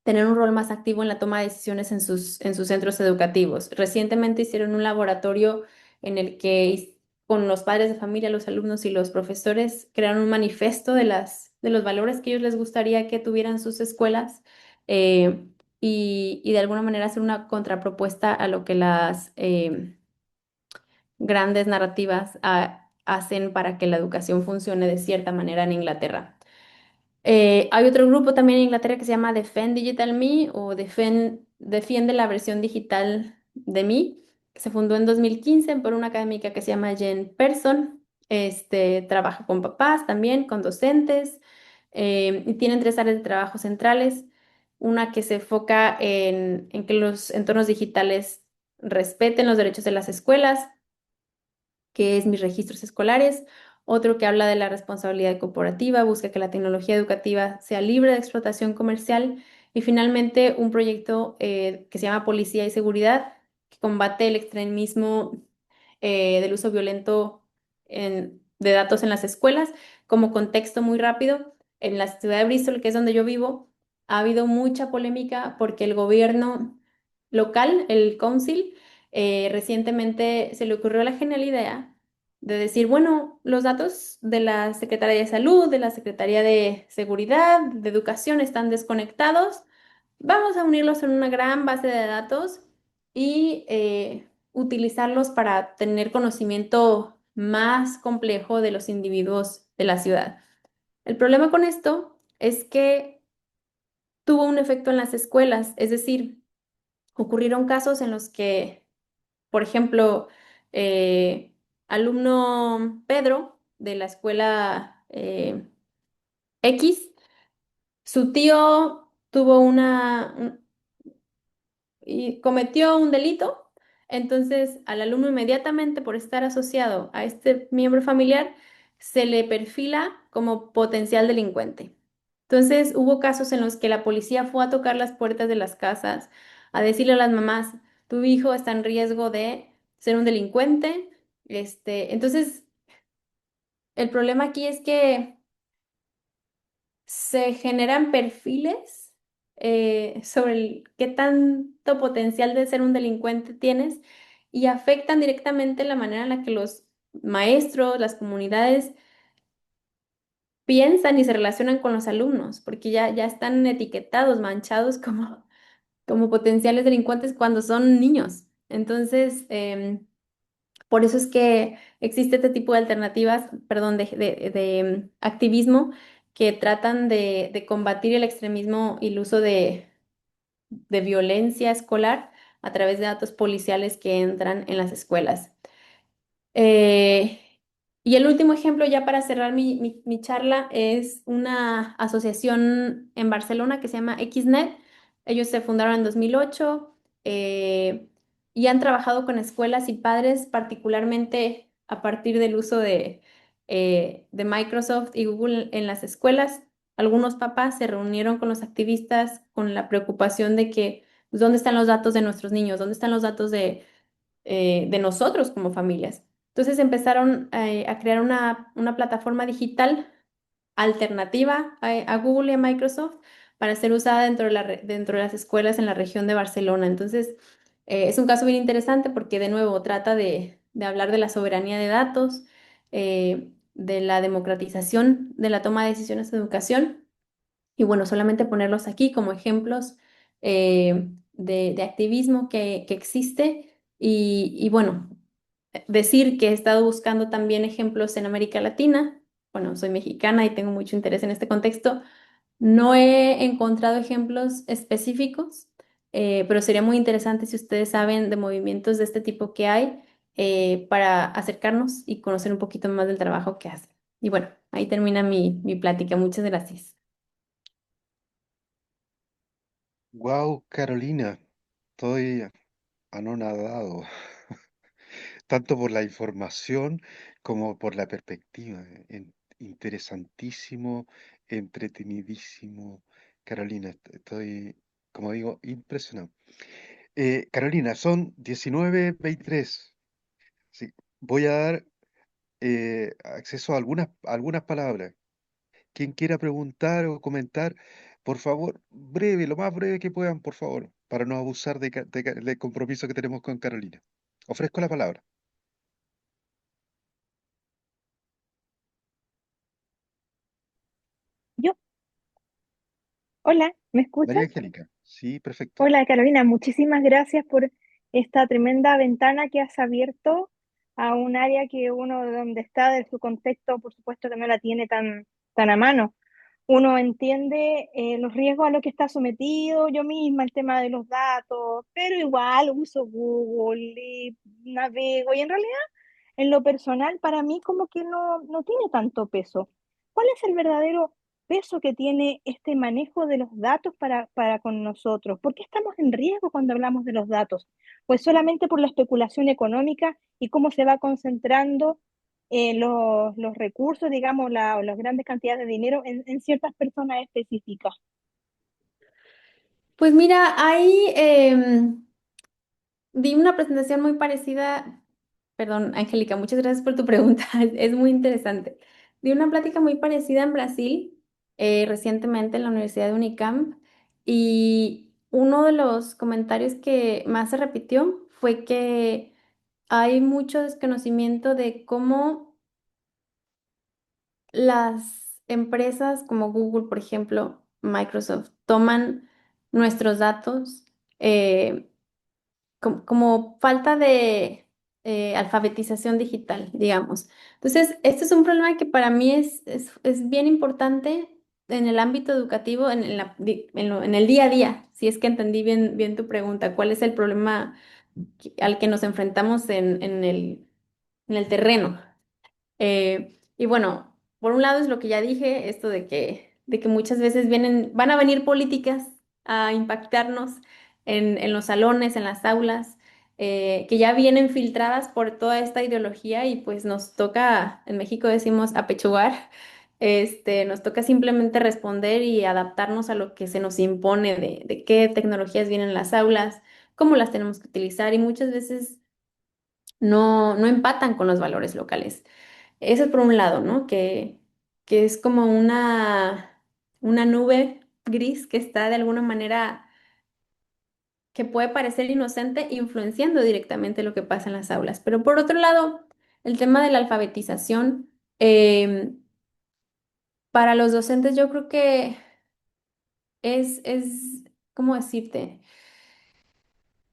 tener un rol más activo en la toma de decisiones en sus centros educativos. Recientemente hicieron un laboratorio en el que con los padres de familia, los alumnos y los profesores crearon un manifiesto de los valores que ellos les gustaría que tuvieran sus escuelas y de alguna manera hacer una contrapropuesta a lo que las grandes narrativas hacen para que la educación funcione de cierta manera en Inglaterra. Hay otro grupo también en Inglaterra que se llama Defend Digital Me o Defiende la versión digital de mí, que se fundó en 2015 por una académica que se llama Jen Person. Trabaja con papás también, con docentes, y tienen tres áreas de trabajo centrales. Una que se enfoca en que los entornos digitales respeten los derechos de las escuelas, que es mis registros escolares. Otro que habla de la responsabilidad corporativa, busca que la tecnología educativa sea libre de explotación comercial. Y finalmente, un proyecto que se llama Policía y Seguridad, que combate el extremismo del uso violento de datos en las escuelas. Como contexto muy rápido, en la ciudad de Bristol, que es donde yo vivo, ha habido mucha polémica porque el gobierno local, el council, recientemente se le ocurrió la genial idea de decir, bueno, los datos de la Secretaría de Salud, de la Secretaría de Seguridad, de Educación están desconectados. Vamos a unirlos en una gran base de datos y utilizarlos para tener conocimiento más complejo de los individuos de la ciudad. El problema con esto es que tuvo un efecto en las escuelas, es decir, ocurrieron casos en los que, por ejemplo, alumno Pedro de la escuela X, su tío tuvo y cometió un delito, entonces al alumno inmediatamente por estar asociado a este miembro familiar se le perfila como potencial delincuente. Entonces hubo casos en los que la policía fue a tocar las puertas de las casas, a decirle a las mamás, tu hijo está en riesgo de ser un delincuente. Entonces el problema aquí es que se generan perfiles sobre qué tanto potencial de ser un delincuente tienes y afectan directamente la manera en la que los maestros, las comunidades piensan y se relacionan con los alumnos, porque ya están etiquetados, manchados como potenciales delincuentes cuando son niños. Entonces, Por eso es que existe este tipo de alternativas, perdón, activismo que tratan de combatir el extremismo y el uso de violencia escolar a través de datos policiales que entran en las escuelas. Eh, y el último ejemplo, ya para cerrar mi charla, es una asociación en Barcelona que se llama XNet. Ellos se fundaron en 2008 y han trabajado con escuelas y padres, particularmente a partir del uso de Microsoft y Google en las escuelas. Algunos papás se reunieron con los activistas con la preocupación de que, pues, ¿dónde están los datos de nuestros niños? ¿Dónde están los datos de nosotros como familias? Entonces empezaron a crear una plataforma digital alternativa a Google y a Microsoft para ser usada dentro de las escuelas en la región de Barcelona. Entonces, es un caso bien interesante porque de nuevo trata de hablar de la soberanía de datos, de la democratización de la toma de decisiones de educación y bueno, solamente ponerlos aquí como ejemplos de activismo que existe y bueno, decir que he estado buscando también ejemplos en América Latina. Bueno, soy mexicana y tengo mucho interés en este contexto. No he encontrado ejemplos específicos, pero sería muy interesante si ustedes saben de movimientos de este tipo que hay para acercarnos y conocer un poquito más del trabajo que hacen. Y bueno, ahí termina mi plática. Muchas gracias. Wow, Carolina, estoy anonadado, tanto por la información como por la perspectiva. Interesantísimo, entretenidísimo. Carolina, estoy, como digo, impresionado. Carolina, son 19:23. Sí, voy a dar acceso a algunas palabras. Quien quiera preguntar o comentar, por favor, breve, lo más breve que puedan, por favor, para no abusar del compromiso que tenemos con Carolina. Ofrezco la palabra. Yo, hola, ¿me escuchas? María Angélica. Sí, perfecto. Hola Carolina, muchísimas gracias por esta tremenda ventana que has abierto a un área que uno donde está, de su contexto, por supuesto que no la tiene tan a mano. Uno entiende los riesgos a los que está sometido, yo misma, el tema de los datos, pero igual uso Google y navego y en realidad en lo personal, para mí como que no tiene tanto peso. ¿Cuál es el verdadero peso que tiene este manejo de los datos para con nosotros? ¿Por qué estamos en riesgo cuando hablamos de los datos? Pues solamente por la especulación económica y cómo se va concentrando los recursos, digamos, las grandes cantidades de dinero en ciertas personas específicas. Pues mira, ahí di una presentación muy parecida. Perdón, Angélica, muchas gracias por tu pregunta. Es muy interesante. Di una plática muy parecida en Brasil recientemente en la Universidad de Unicamp y uno de los comentarios que más se repitió fue que hay mucho desconocimiento de cómo las empresas como Google, por ejemplo, Microsoft, toman nuestros datos. Como falta de alfabetización digital, digamos. Entonces, este es un problema que para mí es bien importante en el ámbito educativo, en el día a día, si es que entendí bien tu pregunta, ¿cuál es el problema al que nos enfrentamos en el terreno? Y bueno, por un lado es lo que ya dije, esto de que muchas veces van a venir políticas a impactarnos en los salones, en las aulas, que ya vienen filtradas por toda esta ideología y pues nos toca, en México decimos apechugar, nos toca simplemente responder y adaptarnos a lo que se nos impone de qué tecnologías vienen en las aulas, cómo las tenemos que utilizar y muchas veces no empatan con los valores locales. Eso por un lado, ¿no? Que es como una nube gris que está de alguna manera, que puede parecer inocente, influenciando directamente lo que pasa en las aulas. Pero por otro lado, el tema de la alfabetización, para los docentes yo creo que ¿cómo decirte?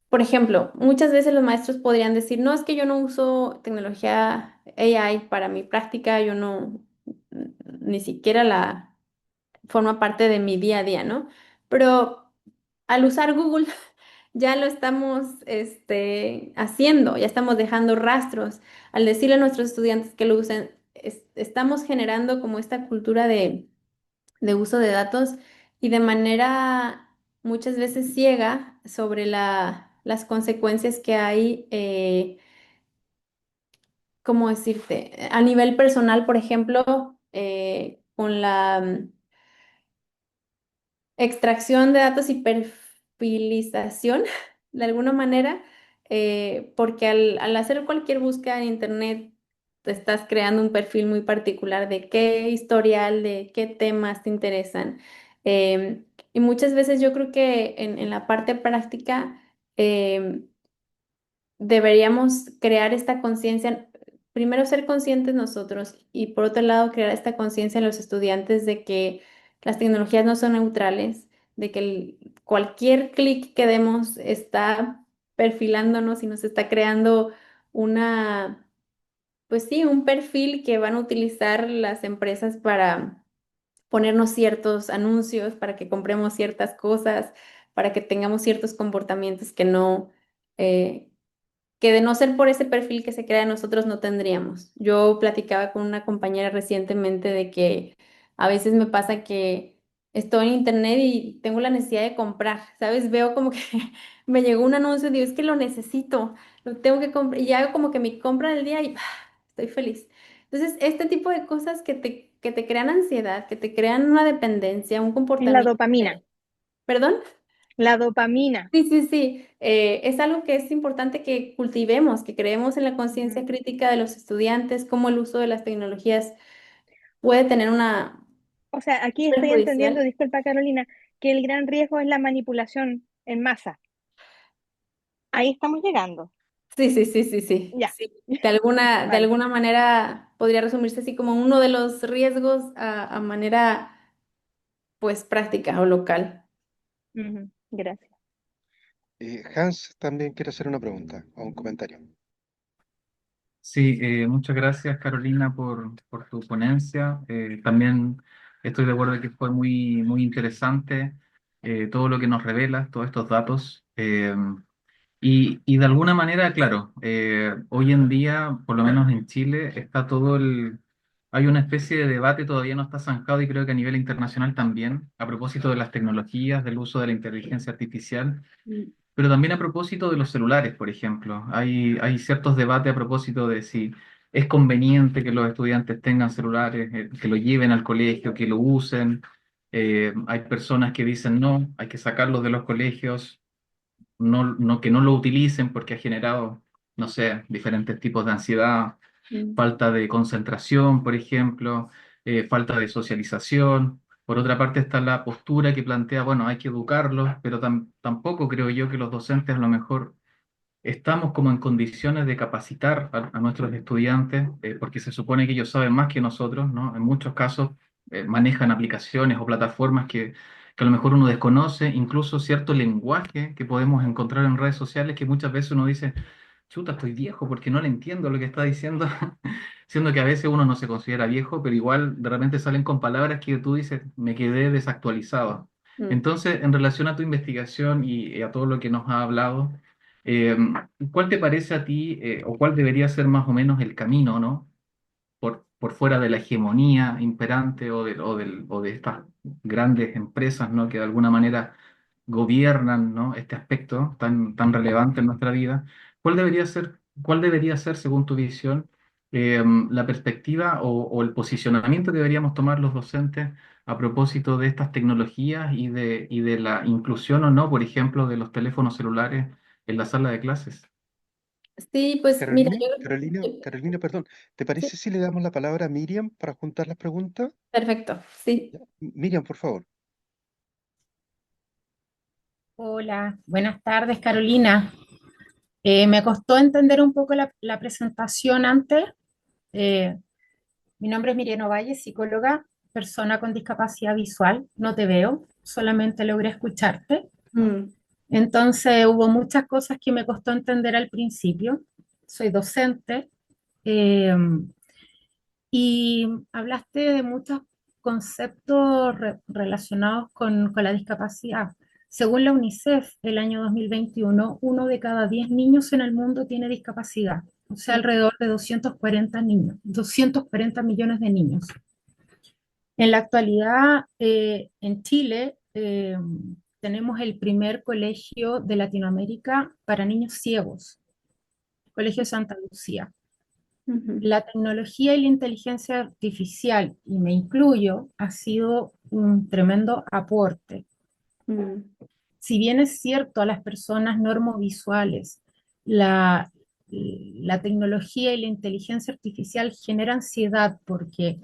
Por ejemplo, muchas veces los maestros podrían decir, no, es que yo no uso tecnología AI para mi práctica, yo no, ni siquiera la forma parte de mi día a día, ¿no? Pero al usar Google ya lo estamos haciendo, ya estamos dejando rastros. Al decirle a nuestros estudiantes que lo usen, estamos generando como esta cultura de uso de datos y de manera muchas veces ciega sobre las consecuencias que hay, ¿cómo decirte? A nivel personal, por ejemplo, con la extracción de datos y perfilización, de alguna manera, porque al hacer cualquier búsqueda en Internet, te estás creando un perfil muy particular de qué historial, de qué temas te interesan. Y muchas veces yo creo que en la parte práctica, em, deberíamos crear esta conciencia, primero ser conscientes nosotros y por otro lado crear esta conciencia en los estudiantes de que las tecnologías no son neutrales, de que cualquier clic que demos está perfilándonos y nos está creando una, pues sí, un perfil que van a utilizar las empresas para ponernos ciertos anuncios, para que compremos ciertas cosas, para que tengamos ciertos comportamientos eh, que de no ser por ese perfil que se crea en nosotros no tendríamos. Yo platicaba con una compañera recientemente de que a veces me pasa que estoy en internet y tengo la necesidad de comprar, ¿sabes? Veo como que me llegó un anuncio y digo, es que lo necesito, lo tengo que comprar y hago como que mi compra del día y estoy feliz. Entonces, este tipo de cosas que te crean ansiedad, que te crean una dependencia, un Es la comportamiento. dopamina. ¿Perdón? La dopamina. Sí, sí, sí. Es algo que es importante que cultivemos, que creemos en la conciencia Ujú. crítica de los estudiantes, cómo el uso de las tecnologías puede tener una O sea, aquí estoy entendiendo, perjudicial. disculpa Carolina, que el gran riesgo es la manipulación en masa. Ahí estamos llegando. Sí, sí, sí, sí, sí. Ya, Sí. De vale. alguna manera podría resumirse así como uno de los riesgos a manera pues práctica o local. Ujú, gracias. Hans también quiere hacer una pregunta o un comentario. Sí, muchas gracias Carolina por tu ponencia. También estoy de acuerdo que fue muy interesante todo lo que nos revela, todos estos datos. Y de alguna manera, claro, hoy en día, por lo menos en Chile, está hay una especie de debate, todavía no está zanjado y creo que a nivel internacional también, a propósito de las tecnologías, del uso de la inteligencia artificial. Mm. Pero también a propósito de los celulares, por ejemplo, hay ciertos debates a propósito de si es conveniente que los estudiantes tengan celulares, que lo lleven al colegio, que lo usen. Hay personas que dicen no, hay que sacarlos de los colegios, que no lo utilicen porque ha generado, no sé, diferentes tipos de ansiedad, Mm. falta de concentración, por ejemplo, falta de socialización. Por otra parte está la postura que plantea, bueno, hay que educarlos, pero tampoco creo yo que los docentes a lo mejor estamos como en condiciones de capacitar a nuestros estudiantes, porque se supone que ellos saben más que nosotros, ¿no? En muchos casos manejan aplicaciones o plataformas que a lo mejor uno desconoce, incluso cierto lenguaje que podemos encontrar en redes sociales que muchas veces uno dice, chuta, estoy viejo porque no le entiendo lo que está diciendo, siendo que a veces uno no se considera viejo, pero igual de repente salen con palabras que tú dices, me quedé desactualizado. Mm. Entonces, en relación a tu investigación y a todo lo que nos ha hablado, eh, ¿cuál te parece a ti, o cuál debería ser más o menos el camino, ¿no? Por fuera de la hegemonía imperante o de estas grandes empresas, ¿no? Que de alguna manera gobiernan, ¿no? Este aspecto tan relevante en nuestra vida. Cuál debería ser, según tu visión, la perspectiva o el posicionamiento que deberíamos tomar los docentes a propósito de estas tecnologías y de la inclusión o no, por ejemplo, de los teléfonos celulares en la sala de clases? Sí, pues mira, yo- Carolina, perdón, ¿te sí, parece si le damos la palabra a Miriam para juntar las preguntas? perfecto, sí. Ya. Miriam, por favor. Hola, buenas tardes, Carolina. Me costó entender un poco la presentación antes. Eh, Mi nombre es Miriam Ovalle, psicóloga, persona con discapacidad visual. No te veo, solamente logré escucharte. Mm. Entonces hubo muchas cosas que me costó entender al principio. Soy docente. eh, y hablaste de muchos conceptos relacionados con la discapacidad. Según la UNICEF, el año 2021, uno de cada 10 niños en el mundo tiene discapacidad, o sea, alrededor de 240 niños, 240 millones de niños. En la actualidad, en Chile, tenemos el primer colegio de Latinoamérica para niños ciegos, Colegio Santa Lucía. Ujú, La tecnología y la inteligencia artificial, y me incluyo, ha sido un tremendo aporte. mm, Si bien es cierto a las personas normovisuales, la, la tecnología y la inteligencia artificial genera ansiedad porque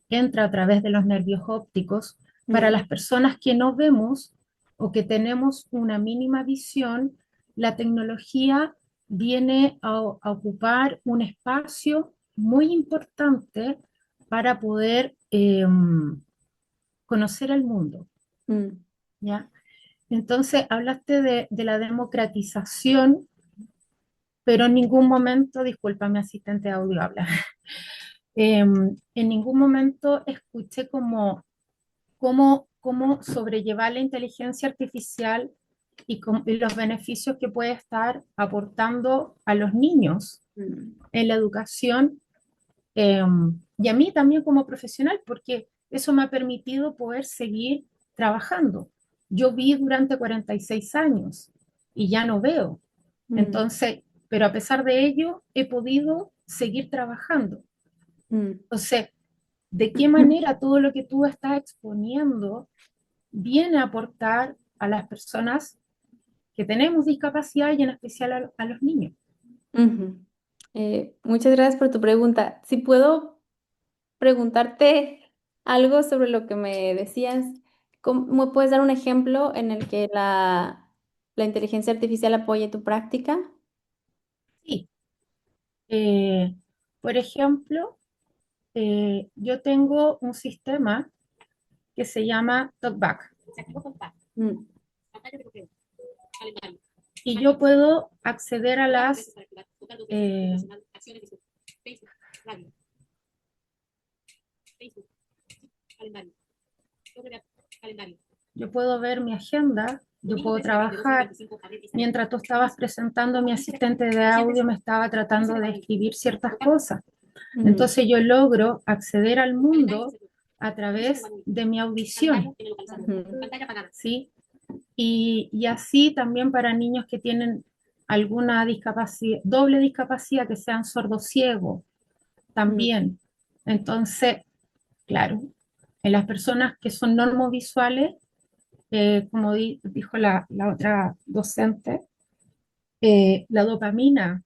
entra a través de los nervios ópticos, para mm, las personas que no vemos o que tenemos una mínima visión, la tecnología viene a ocupar un espacio muy importante para poder conocer el mundo, mm, ¿ya? Entonces, hablaste de la democratización, pero en ningún momento, disculpa, mi asistente de audio habla, en ningún momento escuché cómo sobrellevar la inteligencia artificial y los beneficios que puede estar aportando a los niños mm, en la educación, eh, y a mí también como profesional, porque eso me ha permitido poder seguir trabajando. Yo vi durante 46 años y ya no veo. mm, Entonces, pero a pesar de ello, he podido seguir trabajando. mm. Entonces, ¿de qué manera todo lo que tú estás exponiendo viene a aportar a las personas que tenemos discapacidad y en especial a los niños? Ujú. Muchas gracias por tu pregunta. Si puedo preguntarte algo sobre lo que me decías, ¿cómo me puedes dar un ejemplo en el que la inteligencia artificial apoye tu práctica? Sí, eh, por ejemplo, yo tengo un sistema que se llama TalkBack Mm, y yo puedo acceder a las eh, yo puedo ver mi agenda, yo puedo trabajar. Mientras tú estabas presentando, mi asistente de audio me estaba tratando de escribir ciertas cosas. mm, Entonces yo logro acceder al mundo a través de mi audición, ujú, ¿sí? Y así también para niños que tienen alguna discapacidad, doble discapacidad, que sean sordociegos, mm, también. Entonces, claro, en las personas que son normovisuales, como dijo la otra docente, la dopamina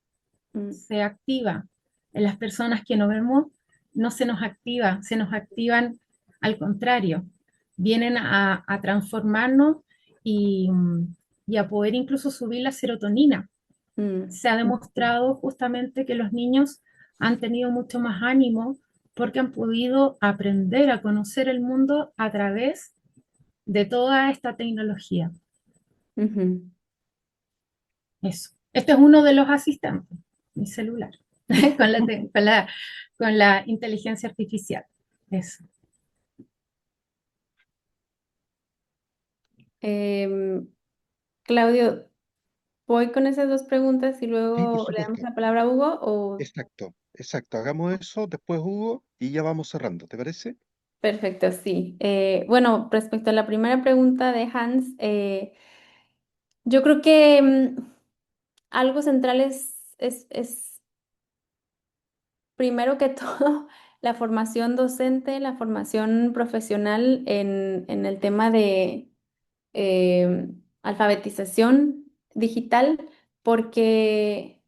mm, se activa. En las personas que no vemos, no se nos activa, se nos activan al contrario, vienen a transformarnos y, y a poder incluso subir la serotonina. mm, Se ha mm, demostrado justamente que los niños han tenido mucho más ánimo porque han podido aprender a conocer el mundo a través de toda esta tecnología. ujú. Eso. Este es uno de los asistentes, mi celular, con con la inteligencia artificial. Eso. Em, Claudio, voy con esas dos preguntas y Sí, por luego le damos supuesto. la palabra a Hugo o... Exacto, exacto. Hagamos eso, después Hugo, y ya vamos cerrando, ¿te parece? Perfecto, sí. Bueno, respecto a la primera pregunta de Hans, yo creo que algo central es primero que todo la formación docente, la formación profesional en el tema de alfabetización digital, porque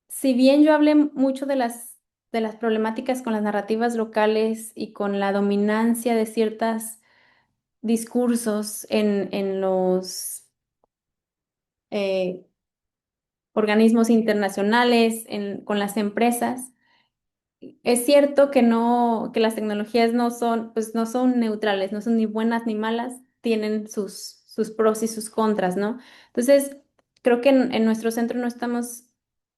si bien yo hablé mucho de las problemáticas con las narrativas locales y con la dominancia de ciertos discursos en los eh, organismos internacionales, con las empresas, es cierto que no, que las tecnologías no son, pues no son neutrales, no son ni buenas ni malas, tienen sus sus pros y sus contras, ¿no? Entonces, creo que en nuestro centro no estamos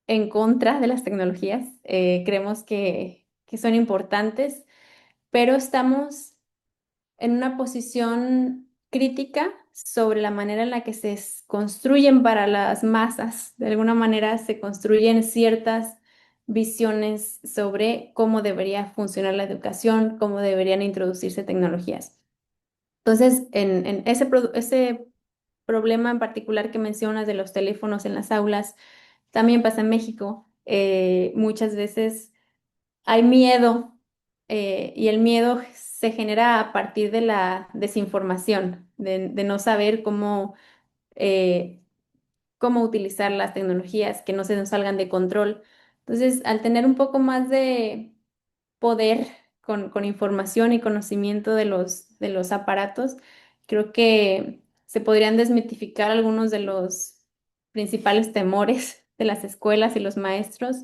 en contra de las tecnologías, creemos que son importantes, pero estamos en una posición crítica sobre la manera en la que construyen para las masas. De alguna manera se construyen ciertas visiones sobre cómo debería funcionar la educación, cómo deberían introducirse tecnologías. Entonces, en ese problema en particular que mencionas de los teléfonos en las aulas, también pasa en México. Muchas veces hay miedo, y el miedo se genera a partir de la desinformación, de no saber eh, cómo utilizar las tecnologías, que no se nos salgan de control. Entonces, al tener un poco más de poder con información y conocimiento de los aparatos, creo que se podrían desmitificar algunos de los principales temores de las escuelas y los maestros,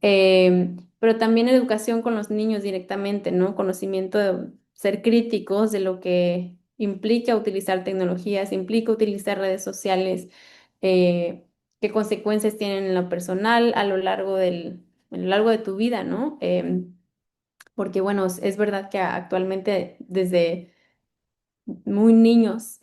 pero también educación con los niños directamente, ¿no? Conocimiento de ser críticos de lo que implica utilizar tecnologías, implica utilizar redes sociales, qué consecuencias tienen en lo personal a lo largo de tu vida, ¿no? Porque bueno, es verdad que actualmente desde muy niños,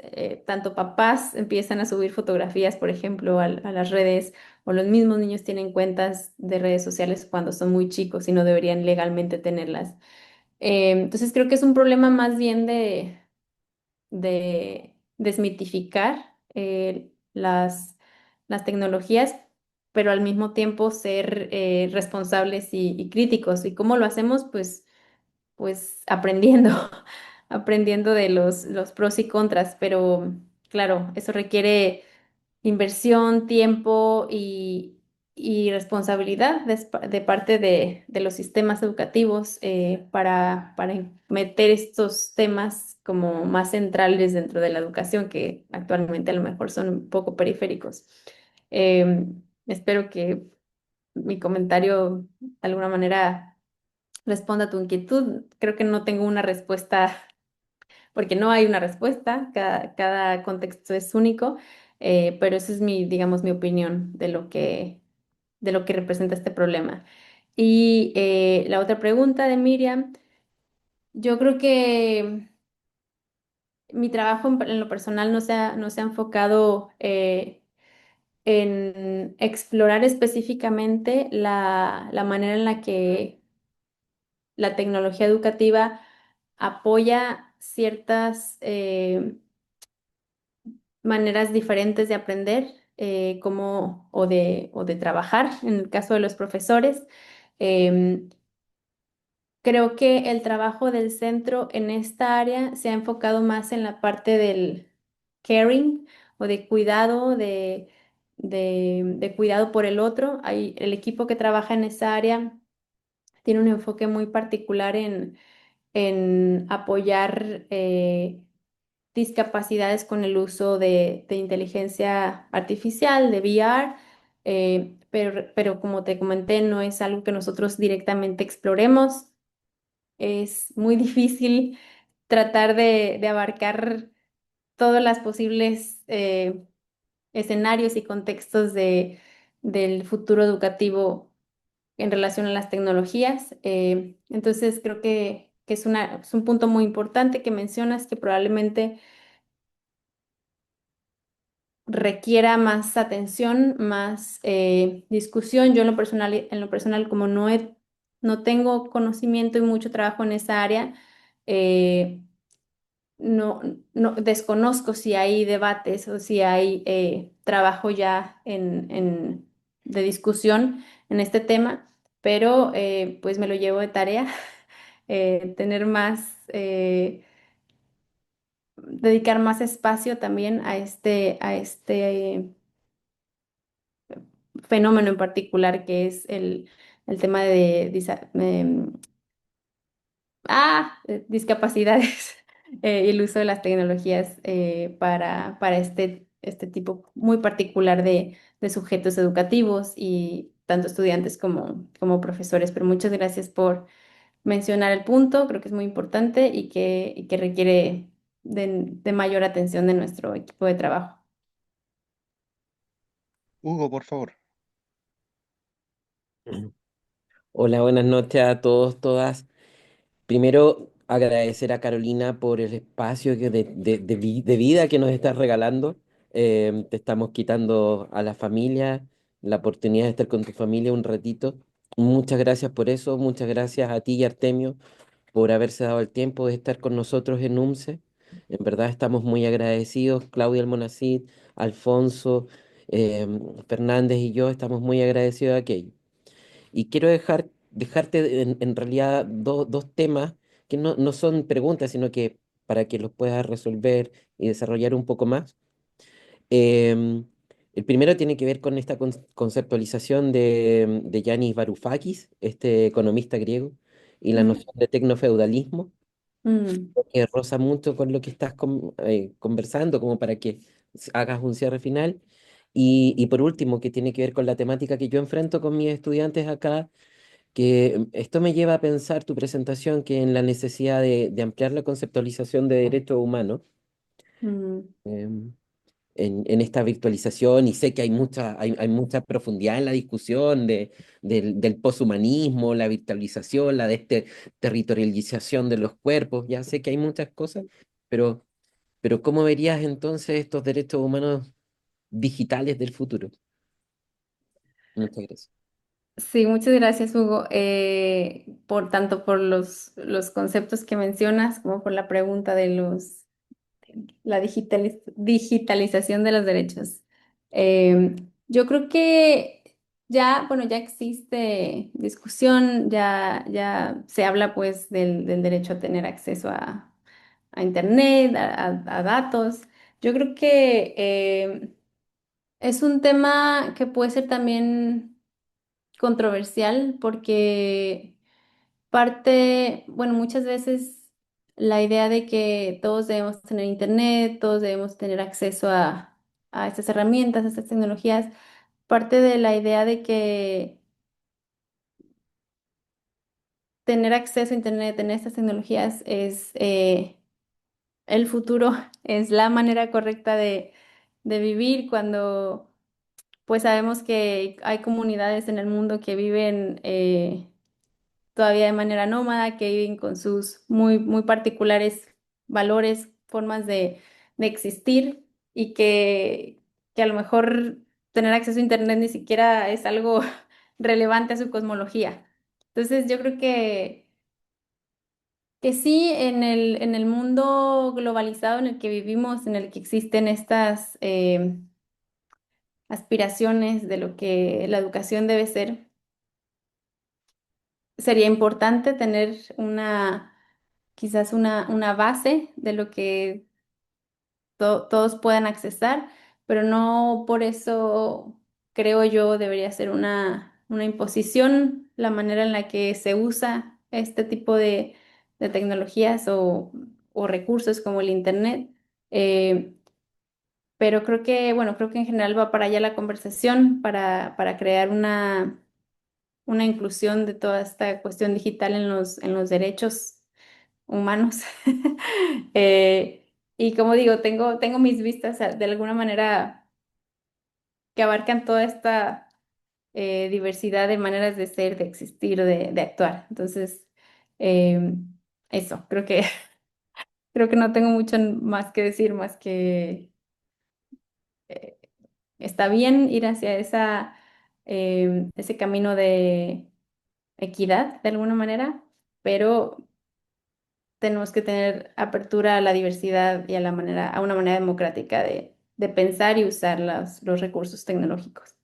tanto papás empiezan a subir fotografías, por ejemplo, a las redes, o los mismos niños tienen cuentas de redes sociales cuando son muy chicos y no deberían legalmente tenerlas. Entonces creo que es un problema más bien de desmitificar las tecnologías, pero al mismo tiempo ser responsables y críticos. ¿Y cómo lo hacemos? Pues aprendiendo, aprendiendo de los pros y contras, pero claro, eso requiere inversión, tiempo y responsabilidad de parte de los sistemas educativos, para meter estos temas como más centrales dentro de la educación, que actualmente a lo mejor son un poco periféricos. Espero que mi comentario de alguna manera responda a tu inquietud. Creo que no tengo una respuesta, porque no hay una respuesta, cada contexto es único, pero esa es digamos, mi opinión de lo que representa este problema. Y la otra pregunta de Miriam, yo creo que mi trabajo en lo personal no se ha enfocado en explorar específicamente la manera en la que la tecnología educativa apoya ciertas maneras diferentes de aprender, o de trabajar, en el caso de los profesores. Em, Creo que el trabajo del centro en esta área se ha enfocado más en la parte del caring o de cuidado, de cuidado por el otro. El equipo que trabaja en esa área tiene un enfoque muy particular en apoyar discapacidades con el uso de inteligencia artificial, de VR, pero como te comenté, no es algo que nosotros directamente exploremos. Es muy difícil tratar de abarcar todas las posibles escenarios y contextos del futuro educativo en relación a las tecnologías. Entonces, creo que es un punto muy importante que mencionas, que probablemente requiera más atención, más discusión. Yo en lo personal, como no tengo conocimiento y mucho trabajo en esa área, eh, no, no desconozco si hay debates o si hay trabajo ya de discusión en este tema, pero pues me lo llevo de tarea, tener dedicar más espacio también a este fenómeno en particular, que es el tema de discapacidades, y el uso de las tecnologías para este tipo muy particular de sujetos educativos, y tanto estudiantes como profesores. Pero muchas gracias por mencionar el punto, creo que es muy importante y que requiere de mayor atención de nuestro equipo de trabajo. Hugo, por favor. Hola, buenas noches a todos, todas. Primero, agradecer a Carolina por el espacio de vida que nos estás regalando. Te estamos quitando a la familia la oportunidad de estar con tu familia un ratito. Muchas gracias por eso. Muchas gracias a ti y Artemio por haberse dado el tiempo de estar con nosotros en UMCE. En verdad estamos muy agradecidos. Claudia Almonacid, Alfonso, Fernández y yo estamos muy agradecidos de aquello. Y quiero dejarte en realidad dos temas que no son preguntas, sino que para que los puedas resolver y desarrollar un poco más. Em, el primero tiene que ver con esta conceptualización de Yanis Varoufakis, este economista griego, y la Mm, noción de tecnofeudalismo, mm. que roza mucho con lo que estás conversando, como para que hagas un cierre final. Y por último, que tiene que ver con la temática que yo enfrento con mis estudiantes acá, que esto me lleva a pensar tu presentación, que en la necesidad de ampliar la conceptualización de derechos humanos Mm. em, en esta virtualización, y sé que hay mucha profundidad en la discusión del poshumanismo, la virtualización, la territorialización de los cuerpos, ya sé que hay muchas cosas, pero, pero ¿cómo verías entonces estos derechos humanos digitales del futuro? Muchas gracias. Sí, muchas gracias, Hugo, por tanto por los conceptos que mencionas como por la pregunta de la digitalización de los derechos. Yo creo que ya, bueno, ya existe discusión, ya se habla pues del derecho a tener acceso a Internet, a datos. Yo creo que es un tema que puede ser también controversial porque bueno, muchas veces la idea de que todos debemos tener internet, todos debemos tener acceso a estas herramientas, a estas tecnologías, parte de la idea de que tener acceso a internet, tener estas tecnologías es el futuro, es la manera correcta de vivir cuando pues sabemos que hay comunidades en el mundo que viven todavía de manera nómada, que viven con sus muy particulares valores, formas de existir y que a lo mejor tener acceso a Internet ni siquiera es algo relevante a su cosmología. Entonces, yo creo que sí, en el mundo globalizado en el que vivimos, en el que existen estas aspiraciones de lo que la educación debe ser, sería importante tener quizás una base de lo que todos puedan accesar, pero no por eso creo yo debería ser una imposición la manera en la que se usa este tipo de tecnologías o recursos como el Internet. Eh, pero creo que, bueno, creo que en general va para allá la conversación, para crear una inclusión de toda esta cuestión digital en los derechos humanos. Y como digo, tengo mis vistas de alguna manera que abarcan toda esta diversidad de maneras de ser, de existir, de actuar. Entonces, eh, eso, creo que no tengo mucho más que decir, más que eh, está bien ir hacia ese camino de equidad de alguna manera, pero tenemos que tener apertura a la diversidad y a una manera democrática de pensar y usar los recursos tecnológicos.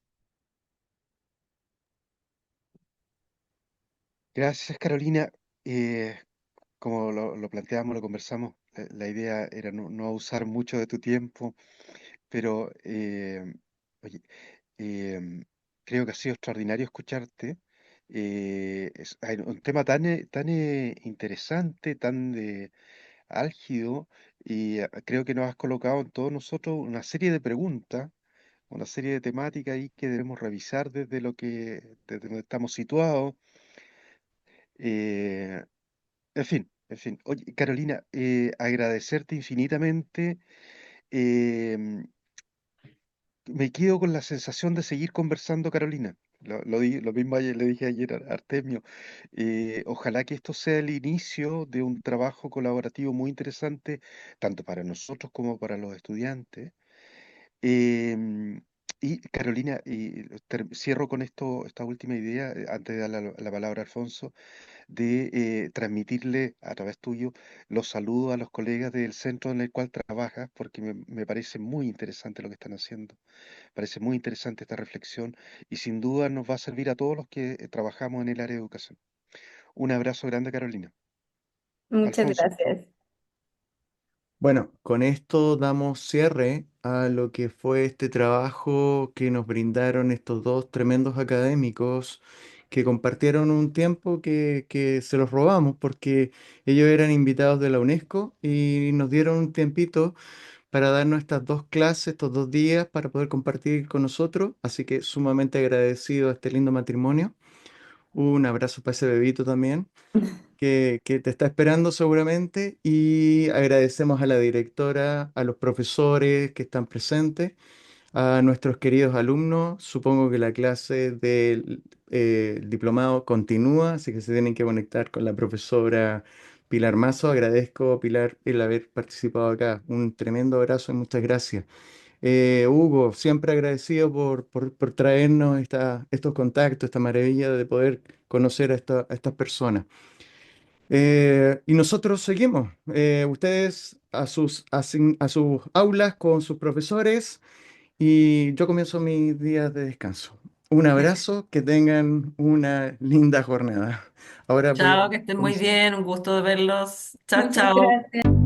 Gracias, Carolina. Eh, Como lo planteamos, lo conversamos, la idea era no usar mucho de tu tiempo, pero oye, em, creo que ha sido extraordinario escucharte. Hay un tema tan interesante, álgido, y creo que nos has colocado en todos nosotros una serie de preguntas, una serie de temáticas ahí que debemos revisar desde donde estamos situados. eh, en fin. En fin, oye, Carolina, agradecerte infinitamente. em, Me quedo con la sensación de seguir conversando, Carolina. Lo mismo le dije ayer a Artemio. Ojalá que esto sea el inicio de un trabajo colaborativo muy interesante, tanto para nosotros como para los estudiantes. Em, y Carolina, cierro con esta última idea, antes de dar la palabra a Alfonso, de transmitirle a través tuyo los saludos a los colegas del centro en el cual trabajas, porque me parece muy interesante lo que están haciendo. Parece muy interesante esta reflexión y sin duda nos va a servir a todos los que trabajamos en el área de educación. Un abrazo grande, Carolina. Muchas Alfonso, gracias. Bueno, con esto damos cierre a lo que fue este trabajo que nos brindaron estos dos tremendos académicos que compartieron un tiempo que se los robamos porque ellos eran invitados de la UNESCO y nos dieron un tiempito para darnos estas dos clases, estos 2 días para poder compartir con nosotros. Así que sumamente agradecido a este lindo matrimonio. Un abrazo para ese bebito también que te está esperando seguramente y agradecemos a la directora, a los profesores que están presentes, a nuestros queridos alumnos. Supongo que la clase del diplomado continúa, así que se tienen que conectar con la profesora Pilar Mazo. Agradezco, Pilar, el haber participado acá. Un tremendo abrazo y muchas gracias. Hugo, siempre agradecido por traernos estos contactos, esta maravilla de poder conocer a estas personas. Y nosotros seguimos. Ustedes a sus aulas con sus profesores y yo comienzo mis días de descanso. Un abrazo, que tengan una linda jornada. Ahora voy a Chao, que estén muy comenzar. bien, un gusto de verlos. Chao, Muchas chao. gracias.